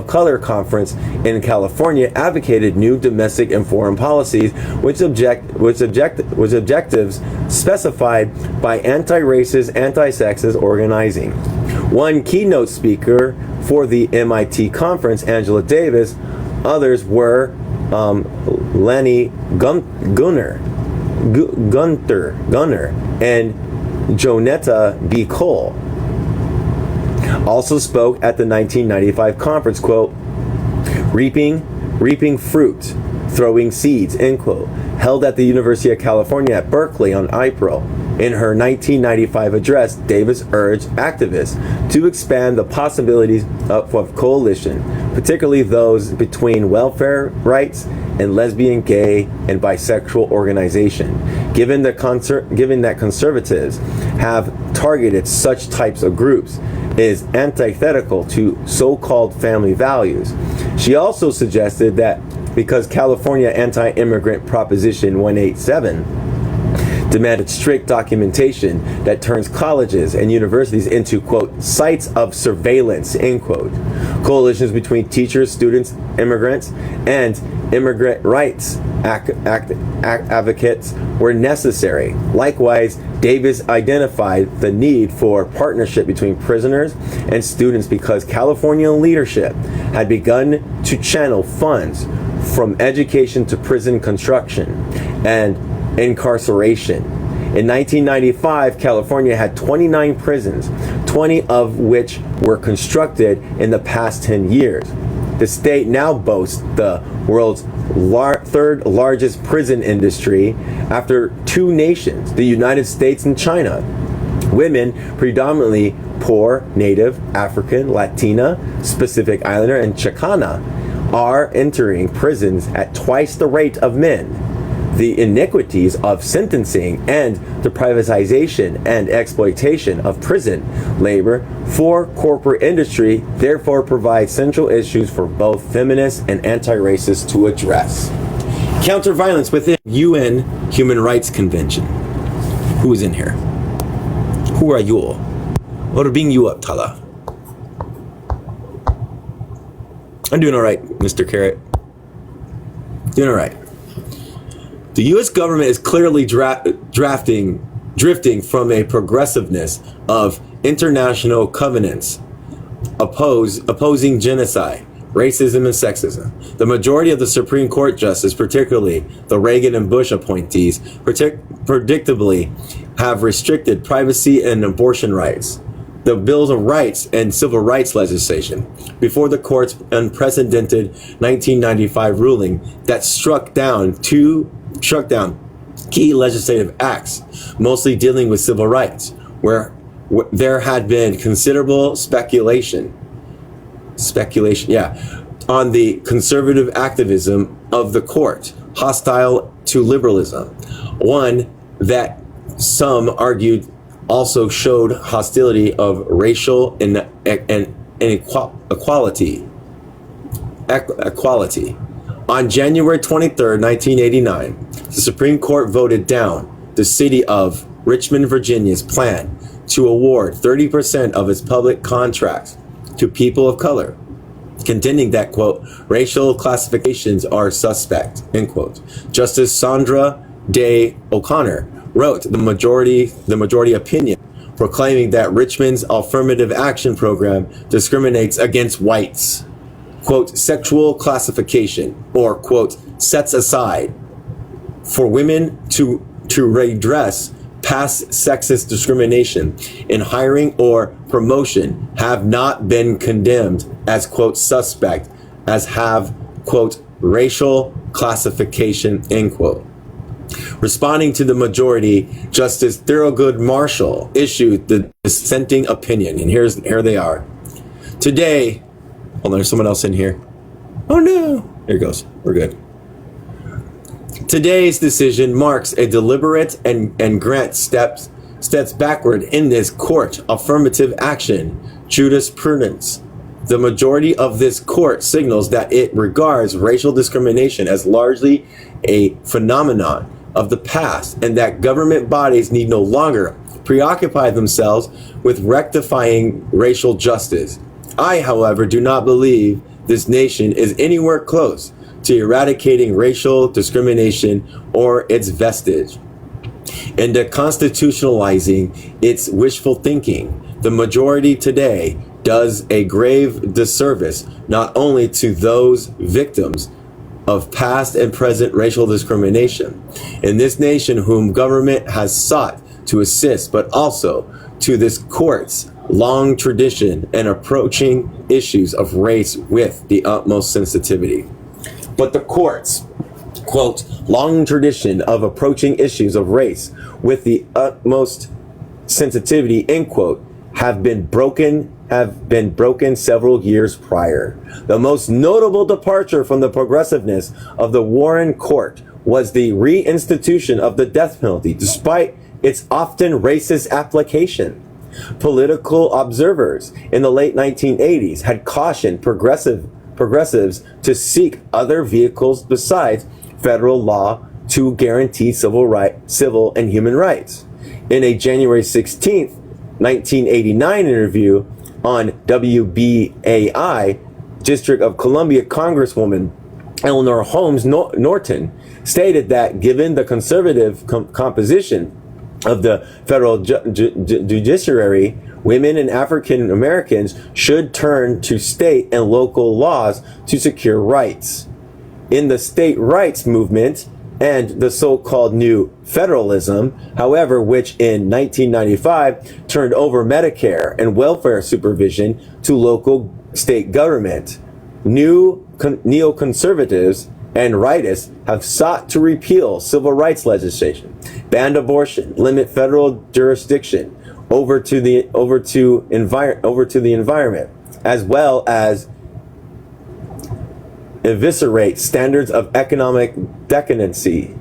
Color Conference in California advocated new domestic and foreign policies which objectives specified by anti-racist, anti-sexist organizing. One keynote speaker for the MIT conference, Angela Davis. Others were Lenny Gunner and Jonetta B. Cole. Also spoke at the 1995 conference, quote, reaping fruit, throwing seeds, end quote, held at the University of California at Berkeley on April. In her 1995 address, Davis urged activists to expand the possibilities of coalition, particularly those between welfare rights and lesbian, gay, and bisexual organization. Given that conservatives have targeted such types of groups, is antithetical to so-called family values. She also suggested that because California Anti-Immigrant Proposition 187 demanded strict documentation that turns colleges and universities into, quote, sites of surveillance, end quote. Coalitions between teachers, students, immigrants, and immigrant rights advocates were necessary. Likewise, Davis identified the need for partnership between prisoners and students because California leadership had begun to channel funds from education to prison construction and incarceration. In 1995, California had 29 prisons, 20 of which were constructed in the past 10 years. The state now boasts the world's third largest prison industry after two nations, the United States and China. Women, predominantly poor, Native, African, Latina, Pacific Islander, and Chicana, are entering prisons at twice the rate of men. The iniquities of sentencing and the privatization and exploitation of prison labor for corporate industry therefore provide central issues for both feminists and anti-racists to address. Counter violence within UN Human Rights Convention. Who is in here? Who are you? What are being you up, Tala? I'm doing all right, Mr. Carrot. Doing all right. The U.S. government is clearly drifting from a progressiveness of international covenants, opposing genocide, racism, and sexism. The majority of the Supreme Court justices, particularly the Reagan and Bush appointees, predictably have restricted privacy and abortion rights. The Bills of Rights and Civil Rights legislation before the court's unprecedented 1995 ruling that struck down key legislative acts, mostly dealing with civil rights, where there had been considerable speculation, on the conservative activism of the court, hostile to liberalism. One that some argued also showed hostility of racial equality. On January 23rd, 1989, the Supreme Court voted down the city of Richmond, Virginia's plan to award 30% of its public contracts to people of color, contending that, quote, racial classifications are suspect, end quote. Justice Sandra Day O'Connor wrote the majority opinion, proclaiming that Richmond's affirmative action program discriminates against whites, quote, sexual classification, or, quote, sets aside for women to redress past sexist discrimination in hiring or promotion have not been condemned as, quote, suspect, as have, quote, racial classification, end quote. Responding to the majority, Justice Thurgood Marshall issued the dissenting opinion, and here they are. Today, hold on, there's someone else in here. Oh no, here it goes, we're good. Today's decision marks a deliberate and grant steps backward in this court affirmative action jurisprudence. The majority of this court signals that it regards racial discrimination as largely a phenomenon of the past, and that government bodies need no longer preoccupy themselves with rectifying racial justice. I, however, do not believe this nation is anywhere close to eradicating racial discrimination or its vestige. And to constitutionalizing its wishful thinking, the majority today does a grave disservice not only to those victims of past and present racial discrimination in this nation whom government has sought to assist, but also to this court's long tradition and approaching issues of race with the utmost sensitivity. But the court's, quote, long tradition of approaching issues of race with the utmost sensitivity, end quote, have been broken several years prior. The most notable departure from the progressiveness of the Warren Court was the reinstitution of the death penalty, despite its often racist application. Political observers in the late 1980s had cautioned progressives to seek other vehicles besides federal law to guarantee civil and human rights. In a January 16th, 1989 interview on WBAI, District of Columbia Congresswoman Eleanor Holmes Norton stated that given the conservative composition of the federal judiciary, women and African Americans should turn to state and local laws to secure rights. In the state rights movement and the so-called new federalism, however, which in 1995 turned over Medicare and welfare supervision to local state government, new neoconservatives and rightists have sought to repeal civil rights legislation, ban abortion, limit federal jurisdiction over to the environment, as well as eviscerate standards of economic decency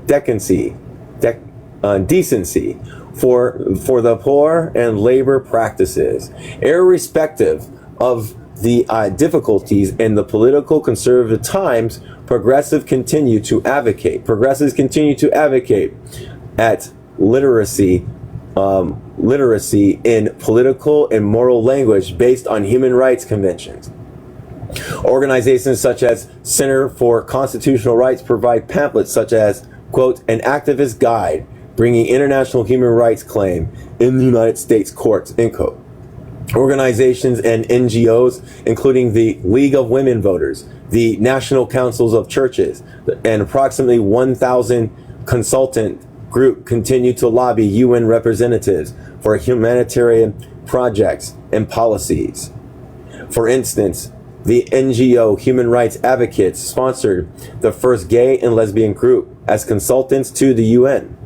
for the poor and labor practices, irrespective of the difficulties in the political conservative times. Progressives continue to advocate at literacy in political and moral language based on human rights conventions. Organizations such as Center for Constitutional Rights provide pamphlets such as, quote, an activist guide bringing international human rights claim in the United States courts, end quote. Organizations and NGOs, including the League of Women Voters, the National Councils of Churches, and approximately 1,000 consultant group continue to lobby UN representatives for humanitarian projects and policies. For instance, the NGO Human Rights Advocates sponsored the first gay and lesbian group as consultants to the UN.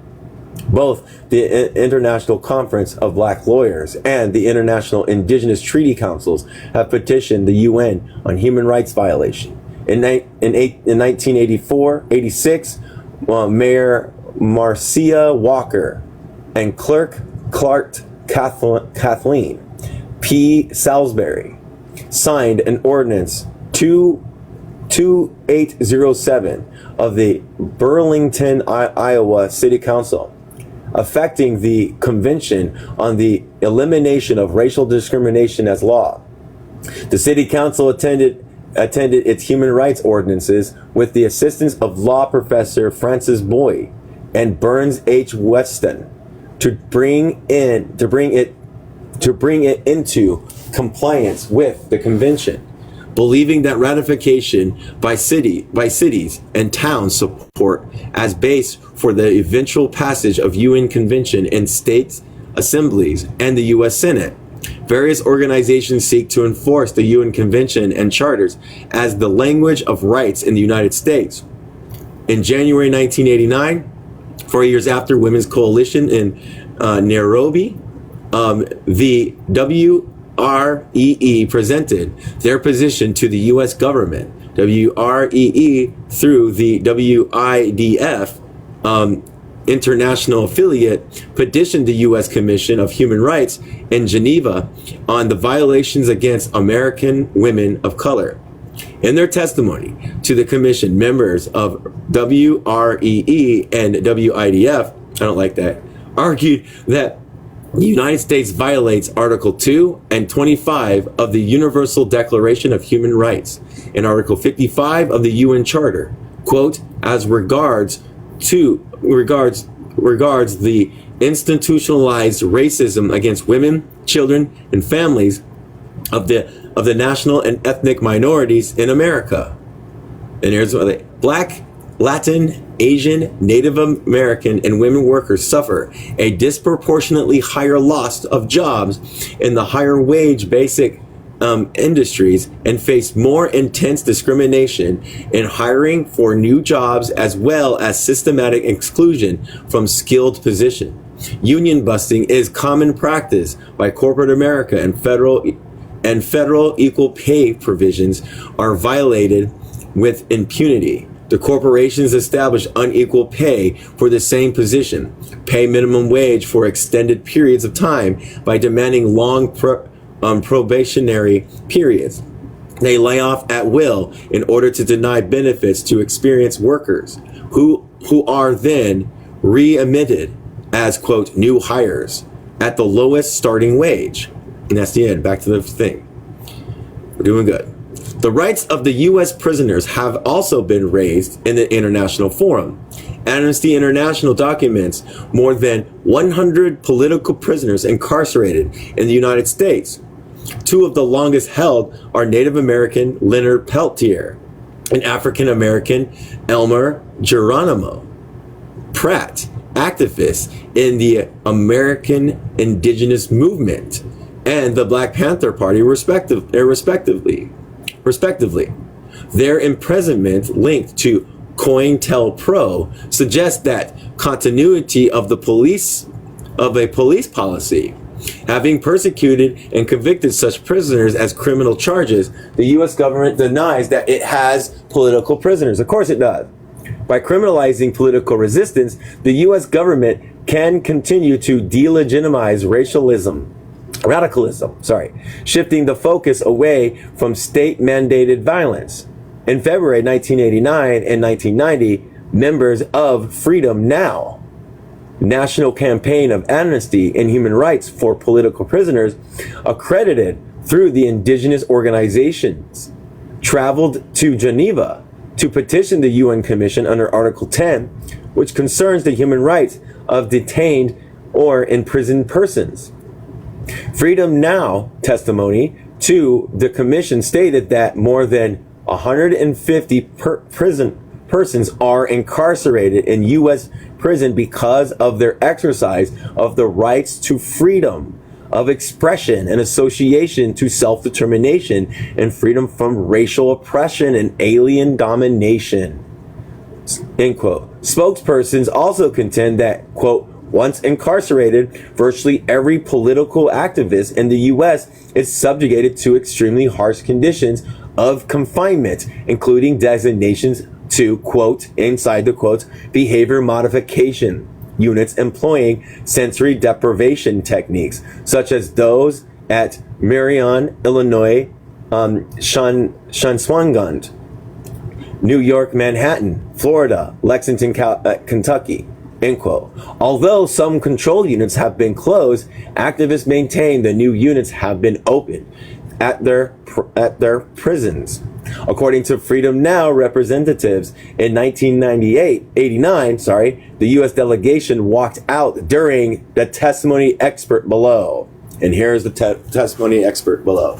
Both the International Conference of Black Lawyers and the International Indigenous Treaty Councils have petitioned the UN on human rights violation. In 1984-86, Mayor Marcia Walker and Clerk Kathleen P. Salisbury signed an ordinance 2807 of the Burlington, Iowa City Council, affecting the Convention on the Elimination of Racial Discrimination as law. The City Council attended its human rights ordinances with the assistance of law professor Francis Boyd and Burns H. Weston to bring it into compliance with the convention, believing that ratification by cities and towns support as base for the eventual passage of UN convention in states assemblies and the US Senate. Various organizations seek to enforce the UN convention and charters as the language of rights in the United States. In January 1989, 4 years after Women's Coalition in Nairobi, the WREE presented their position to the U.S. government. WREE, through the WIDF international affiliate, petitioned the U.S. Commission of Human Rights in Geneva on the violations against American women of color. In their testimony to the commission, members of WREE and WIDF, I don't like that, argued that the United States violates Article 2 and 25 of the Universal Declaration of Human Rights and Article 55 of the UN Charter, quote, as regards the institutionalized racism against women, children, and families of the national and ethnic minorities in America. And here's what they: Black, Latin, Asian, Native American, and women workers suffer a disproportionately higher loss of jobs in the higher wage basic industries and face more intense discrimination in hiring for new jobs, as well as systematic exclusion from skilled positions. Union busting is common practice by corporate America, and federal equal pay provisions are violated with impunity. The corporations establish unequal pay for the same position, pay minimum wage for extended periods of time by demanding long probationary periods, They lay off at will in order to deny benefits to experienced workers who are then re-admitted as, quote, new hires at the lowest starting wage. And that's the end. Back to the thing. We're doing good. The rights of the U.S. prisoners have also been raised in the international forum. Amnesty International documents more than 100 political prisoners incarcerated in the United States. Two of the longest held are Native American Leonard Peltier and African American Elmer Geronimo Pratt, activists in the American Indigenous Movement and the Black Panther Party, respectively. Their imprisonment linked to COINTELPRO suggests that continuity of a police policy. Having persecuted and convicted such prisoners as criminal charges, the U.S. government denies that it has political prisoners. Of course it does. By criminalizing political resistance, the U.S. government can continue to delegitimize radicalism, shifting the focus away from state-mandated violence. In February 1989 and 1990, members of Freedom Now, National Campaign of Amnesty and Human Rights for Political Prisoners, accredited through the indigenous organizations, traveled to Geneva to petition the UN Commission under Article 10, which concerns the human rights of detained or imprisoned persons. Freedom Now testimony to the commission stated that more than 150 persons are incarcerated in U.S. prison because of their exercise of the rights to freedom of expression and association, to self-determination, and freedom from racial oppression and alien domination. End quote. Spokespersons also contend that, quote, once incarcerated, virtually every political activist in the U.S. is subjugated to extremely harsh conditions of confinement, including designations to, quote, inside the quotes, behavior modification units employing sensory deprivation techniques, such as those at Marion, Illinois, Shanswangund, New York, Manhattan, Florida, Lexington, Kentucky, end quote. Although some control units have been closed, activists maintain the new units have been opened at their prisons. According to Freedom Now representatives, in 1989, the U.S. delegation walked out during the testimony expert below. And here's the testimony expert below.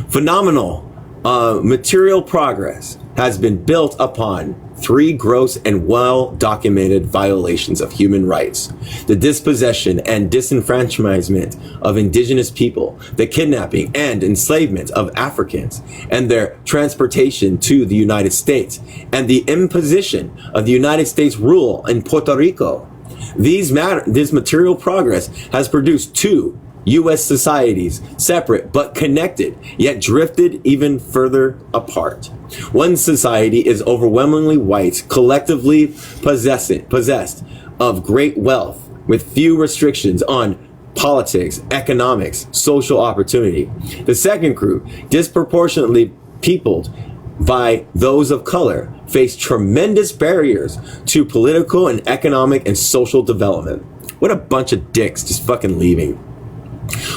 Phenomenal material progress has been built upon 3 gross and well-documented violations of human rights: the dispossession and disenfranchisement of indigenous people, the kidnapping and enslavement of Africans, and their transportation to the United States, and the imposition of the United States rule in Puerto Rico. This material progress has produced 2 U.S. societies, separate but connected, yet drifted even further apart. One society is overwhelmingly white, collectively possessed of great wealth, with few restrictions on politics, economics, social opportunity. The second group, disproportionately peopled by those of color, face tremendous barriers to political and economic and social development. What a bunch of dicks just fucking leaving.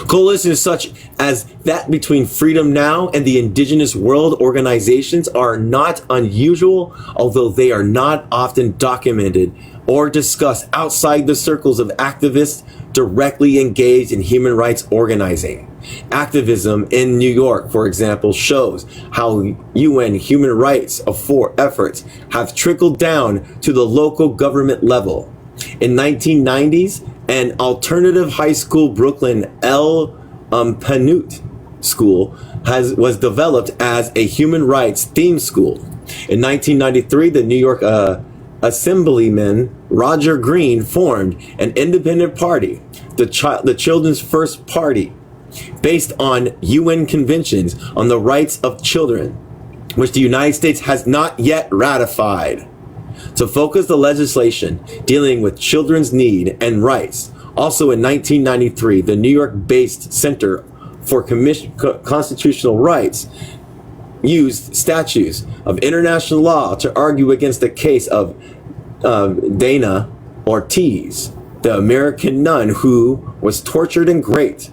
Coalitions such as that between Freedom Now and the Indigenous World organizations are not unusual, although they are not often documented or discussed outside the circles of activists directly engaged in human rights organizing. Activism in New York, for example, shows how UN human rights efforts have trickled down to the local government level. In 1990s, an alternative high school, Brooklyn El Panut School, was developed as a human rights themed school. In 1993, the New York Assemblyman Roger Green formed an independent party, the Children's First Party, based on UN conventions on the rights of children, which the United States has not yet ratified, to focus the legislation dealing with children's need and rights. Also in 1993, the New York-based Center for constitutional rights used statutes of international law to argue against the case of Dana Ortiz, the American nun who was tortured and raped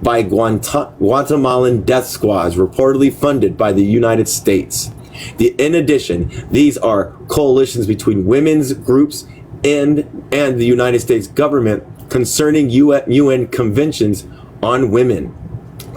by Guatemalan death squads reportedly funded by the United States. In addition, these are coalitions between women's groups and the United States government concerning UN conventions on women.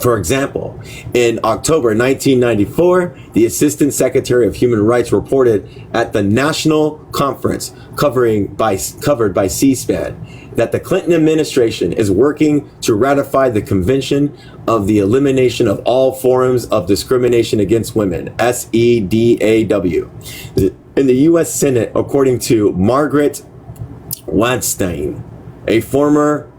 For example, in October 1994, the Assistant Secretary of Human Rights reported at the national conference covered by C-SPAN that the Clinton administration is working to ratify the Convention of the Elimination of All Forms of Discrimination Against Women, CEDAW. In the U.S. Senate, according to Margaret Weinstein, a former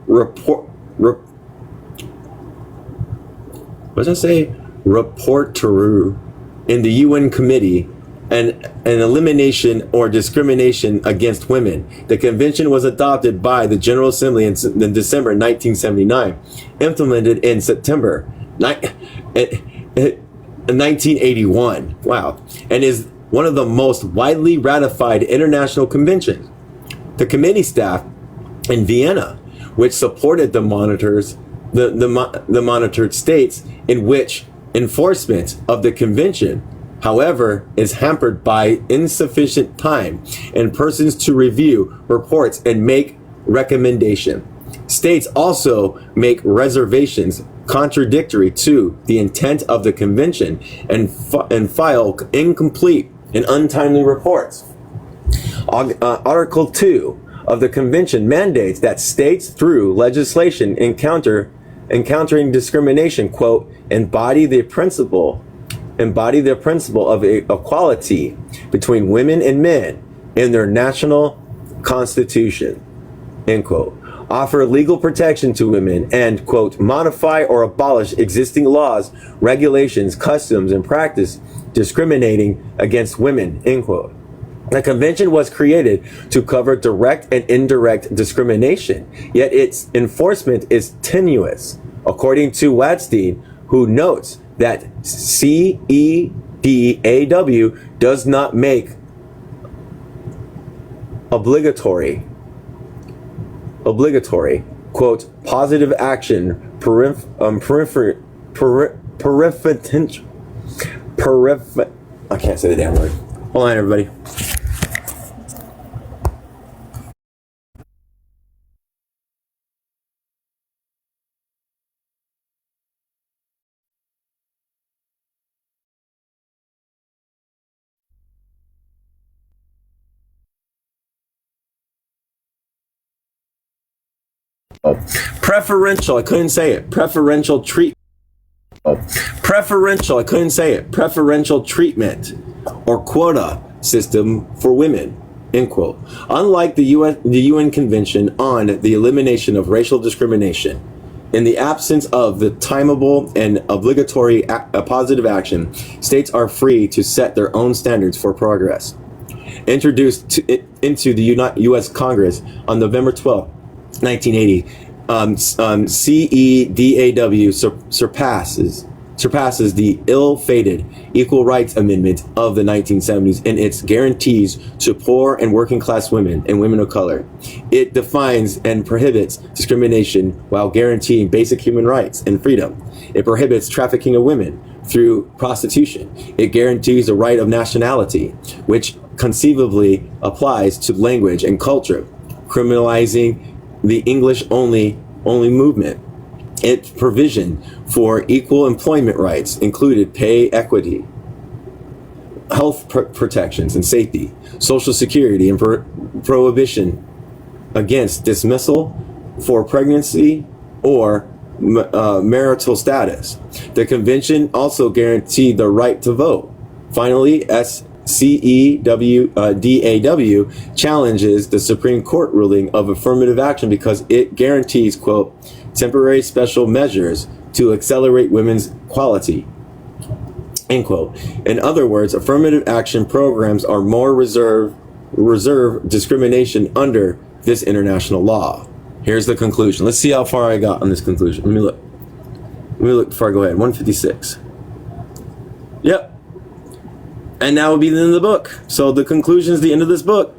rapporteur in the UN Committee on Elimination or Discrimination Against Women. The convention was adopted by the General Assembly in December 1979, implemented in September 1981. Wow. And is one of the most widely ratified international conventions. The committee staff in Vienna, which supported the monitored states in which enforcement of the convention, however, is hampered by insufficient time and persons to review reports and make recommendation. States also make reservations contradictory to the intent of the convention and file incomplete and untimely reports. Article 2 of the convention mandates that states, through legislation encountering discrimination, quote, embody the principle of equality between women and men in their national constitution, end quote, offer legal protection to women, and, quote, modify or abolish existing laws, regulations, customs, and practice discriminating against women, end quote. The convention was created to cover direct and indirect discrimination, yet its enforcement is tenuous, according to Weinstein, who notes that CEDAW does not make obligatory, quote, positive action I can't say the damn word. Hold on, everybody. Preferential, I couldn't say it. Preferential treatment or quota system for women, end quote. Unlike the UN Convention on the Elimination of Racial Discrimination, in the absence of the timeable and obligatory positive action, states are free to set their own standards for progress. Introduced into the U.S. Congress on November 12, 1980, CEDAW surpasses the ill-fated Equal Rights Amendment of the 1970s in its guarantees to poor and working class women and women of color. It defines and prohibits discrimination while guaranteeing basic human rights and freedom. It prohibits trafficking of women through prostitution. It guarantees the right of nationality, which conceivably applies to language and culture, criminalizing the English-only movement. Its provision for equal employment rights included pay equity, health protections and safety, social security, and prohibition against dismissal for pregnancy or marital status. The convention also guaranteed the right to vote. Finally, CEDAW challenges the Supreme Court ruling of affirmative action because it guarantees, quote, temporary special measures to accelerate women's equality, end quote. In other words, affirmative action programs are more reserve discrimination under this international law. Here's the conclusion. Let's see how far I got on this conclusion. Let me look. Let me look before I go ahead. 156. Yep. And that will be the end of the book. So the conclusion is the end of this book.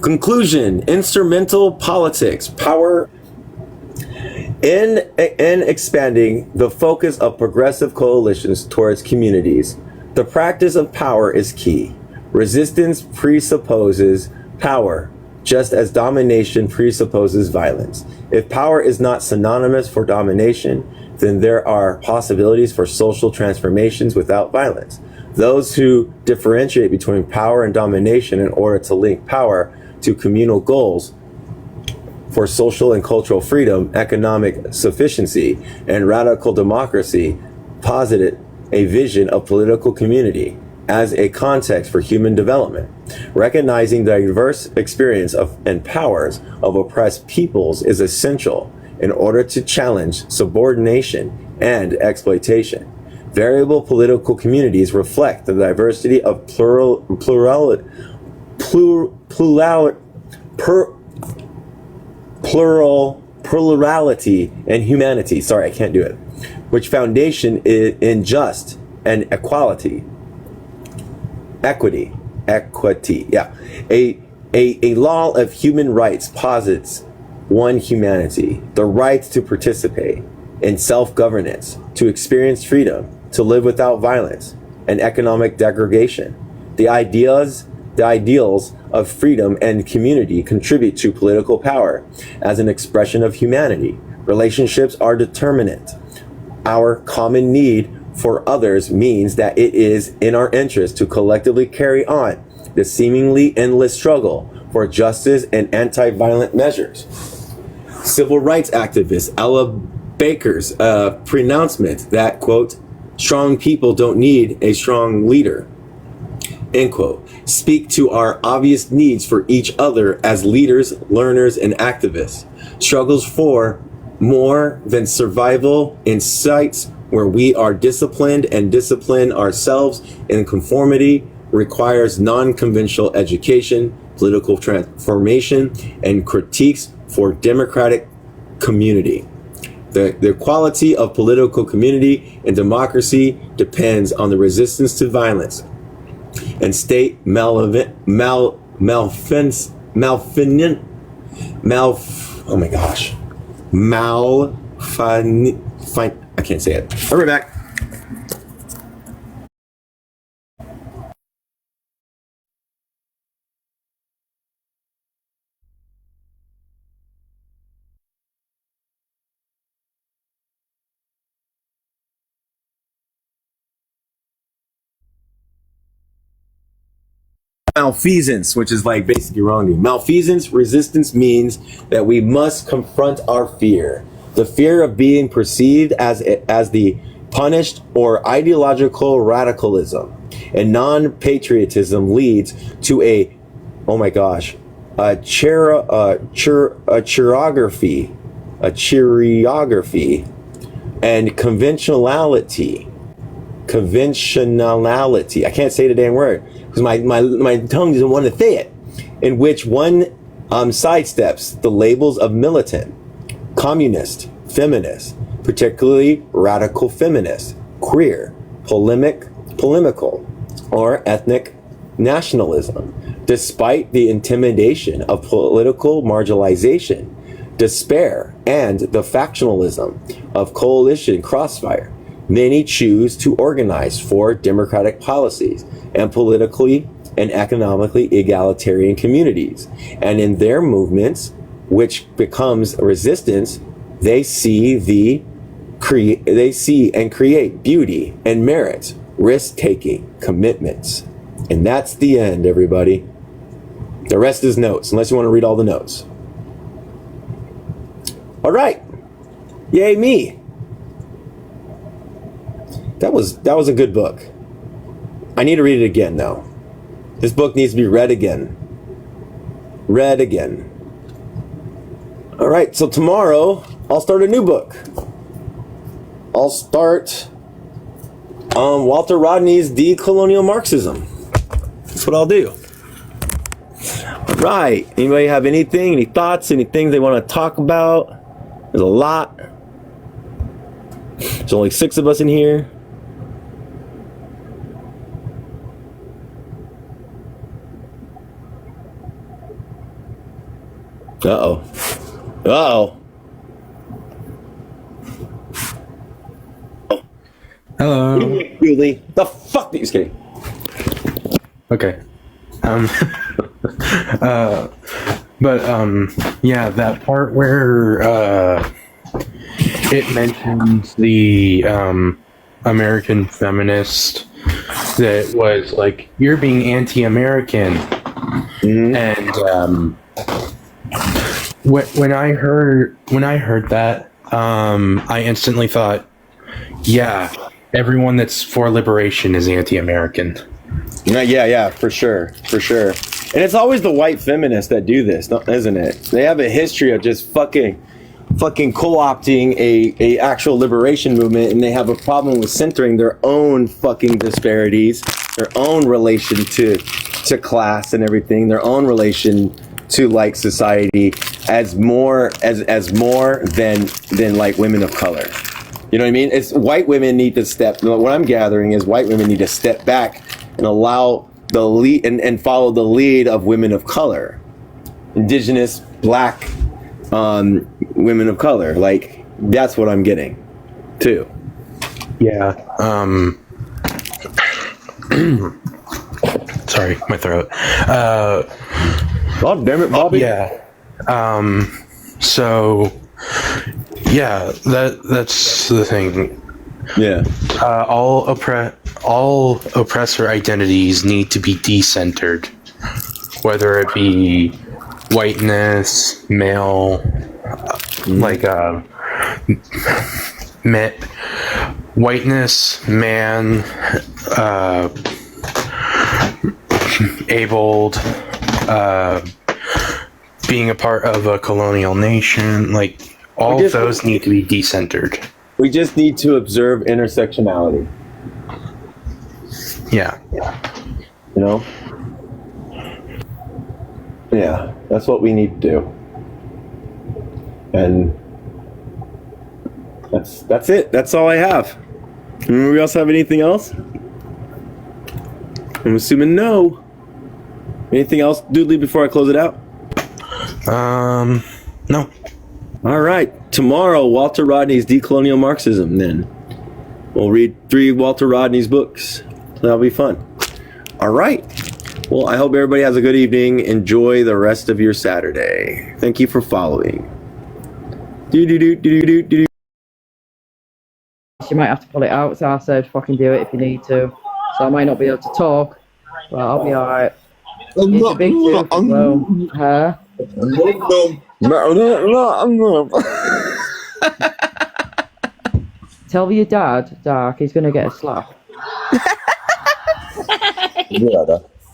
Conclusion: instrumental politics, power. In expanding the focus of progressive coalitions towards communities, the practice of power is key. Resistance presupposes power, just as domination presupposes violence. If power is not synonymous for domination, then there are possibilities for social transformations without violence. Those who differentiate between power and domination in order to link power to communal goals for social and cultural freedom, economic sufficiency, and radical democracy posit a vision of political community as a context for human development. Recognizing the diverse experience of and powers of oppressed peoples is essential in order to challenge subordination and exploitation. Variable political communities reflect the diversity of plurality and humanity. Sorry, I can't do it. Which foundation is in just and equity. Yeah. A law of human rights posits one humanity, the right to participate in self-governance, to experience freedom, to live without violence and economic degradation. The ideals of freedom and community contribute to political power as an expression of humanity. Relationships are determinate. Our common need for others means that it is in our interest to collectively carry on the seemingly endless struggle for justice and anti-violent measures. Civil rights activist Ella Baker's pronouncement that, quote, strong people don't need a strong leader, end quote, speak to our obvious needs for each other as leaders, learners, and activists. Struggles for more than survival in sites where we are disciplined and discipline ourselves in conformity requires non-conventional education, political transformation, and critiques for democratic community. The quality of political community and democracy depends on the resistance to violence and state oh my gosh, I can't say it. I'll be back. Malfeasance, which is like basically wrongdoing. Malfeasance resistance means that we must confront our fear. The fear of being perceived as the punished, or ideological radicalism and non-patriotism leads to a choreography and conventionality. I can't say the damn word because my tongue doesn't want to say it. In which one sidesteps the labels of militant, communist, feminist, particularly radical feminist, queer, polemical, or ethnic nationalism, despite the intimidation of political marginalization, despair, and the factionalism of coalition crossfire. Many choose to organize for democratic policies and politically and economically egalitarian communities. And in their movements, which becomes resistance, they see and create beauty and merit, risk-taking, commitments. And that's the end, everybody. The rest is notes, unless you want to read all the notes. All right. Yay me. That was a good book. I need to read it again, though. This book needs to be read again. All right, so tomorrow I'll start a new book. I'll start Walter Rodney's Decolonial Marxism. That's what I'll do. All right. Anybody have anything, any thoughts, anything they want to talk about? There's a lot. There's only 6 of us in here. Uh-oh. Uh-oh. Hello. Julie. The fuck? Just kidding. Okay. Yeah, that part where it mentions the American feminist that was like, you're being anti-American. And when I heard that, I instantly thought, yeah, everyone that's for liberation is anti-American. Yeah, for sure. And it's always the white feminists that do this, isn't it? They have a history of just fucking co-opting a actual liberation movement, and they have a problem with centering their own fucking disparities, their own relation to class and everything, their own relation to like society as more than like women of color. You know what I mean? It's white women need to step. What I'm gathering is white women need to step back and allow the lead and follow the lead of women of color, indigenous, black women of color. Like that's what I'm getting, too. Yeah. Sorry, my throat. God damn it, Bobby. Yeah. So, yeah, that's the thing. Yeah. All oppressor identities need to be decentered, whether it be whiteness, male, whiteness, man, abled, being a part of a colonial nation, like all of those need to be decentered. We just need to observe intersectionality. Yeah. You know? Yeah, that's what we need to do. And that's it. That's all I have. Anybody else have anything else? I'm assuming no. Anything else, Doodly, before I close it out? No. All right. Tomorrow, Walter Rodney's Decolonial Marxism, then. We'll read 3 Walter Rodney's books. That'll be fun. All right. Well, I hope everybody has a good evening. Enjoy the rest of your Saturday. Thank you for following. You might have to pull it out, so I said fucking do it if you need to. So I might not be able to talk, but I'll be alright. It's a big tooth as well. Huh? Tell your dad, Dark, he's gonna get a slap.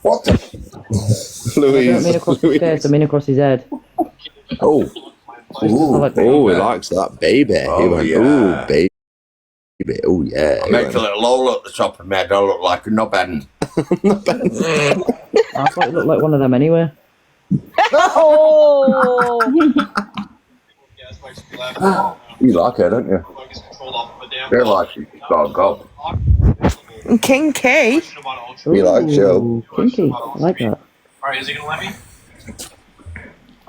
What? I don't mean across his face, I mean across his head. Oh. Ooh, oh, he likes that baby. Oh, He went, yeah. ooh, baby. Oh, yeah. I He make went, a little hole at the top of my head. I look like a knobhead. I thought he looked like one of them anyway. you like her, don't you? Feel like she's got go. Kinky. You like Joe? Ooh, kinky. I like that. Alright, is he gonna let me?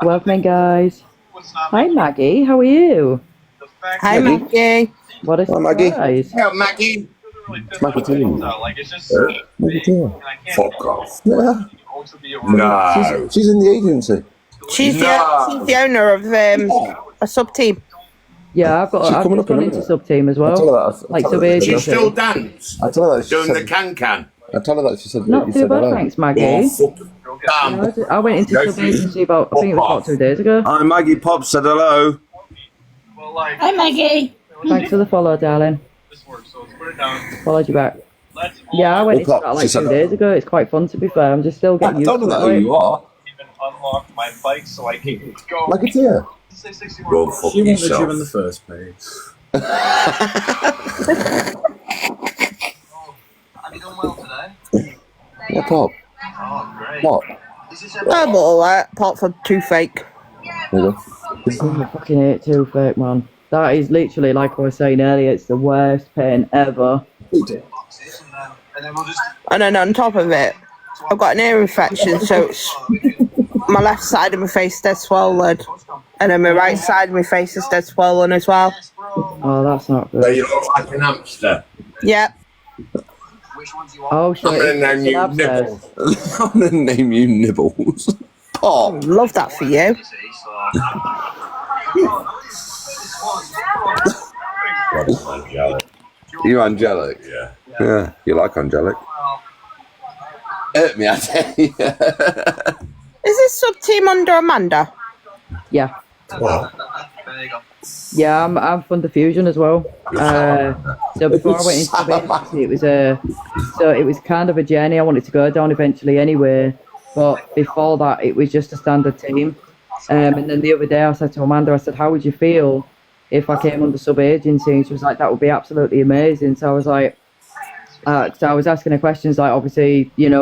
Welcome in, guys. Hi, Maggie. How are you? Hi, Maggie. What a Hi, Maggie. surprise. Hey, Maggie. Maggie too. Like, it's just. Maggie too. and I can't Fuck off. Yeah. also be a No. She's in the agency. She's No. the owner of a sub team. Yeah, I've She's just coming up in gone a into minute. sub team as I well. told her that. Like I told sub her that Do you agency. still dance? I told her that she Doing the said. can-can? I told her that she said. Not you too said bad, hello. thanks, Oh, Maggie. fuck. Damn. I went into Go sub for it. agency about, I think it was about 2 days ago. Hi, Maggie Pop said hello. Well, like, Hi, Maggie. Thanks for the follow, darling. this works, so let's put it down. Followed you back. Let's Yeah, I went into Pop, that she like said 2 that. days ago. It's quite fun, to be fair. I'm just still I getting used told to her it. that who like- you are. even unlock my bike so I can go. Maggie too. 661. Go fuck yourself. the first page. Have you done well today? What Pop? Oh, great. What? Is this a I bought all that, apart from Toothache. There you go. Oh, I fucking hate Toothache, man. That is literally, like I was saying earlier, it's the worst pain ever. boxes, and then we'll just. And then on top of it, I've got an ear infection, so it's my left side of my face is dead swollen. And then my right side of my face is dead swollen as well. Oh, that's not So good. you look like an hamster. Yep. Which ones you want? Oh, shit. I'm gonna name you It's an abscess. Nibbles. I'm gonna name you Nibbles. Pop. Love that for you. You see, so. You angelic? Yeah. Yeah. You like angelic? Hurt me, I tell you. Is this sub-team under Amanda? Yeah. There you go. Yeah, I'm Fun Diffusion as well. So before I went into the business, it was kind of a journey I wanted to go down eventually anyway. But before that, it was just a standard team. And then the other day, I said to Amanda, I said, "How would you feel if I came under sub agency?" And she was like, "That would be absolutely amazing." So I was like, so I was asking her questions like, obviously, you know.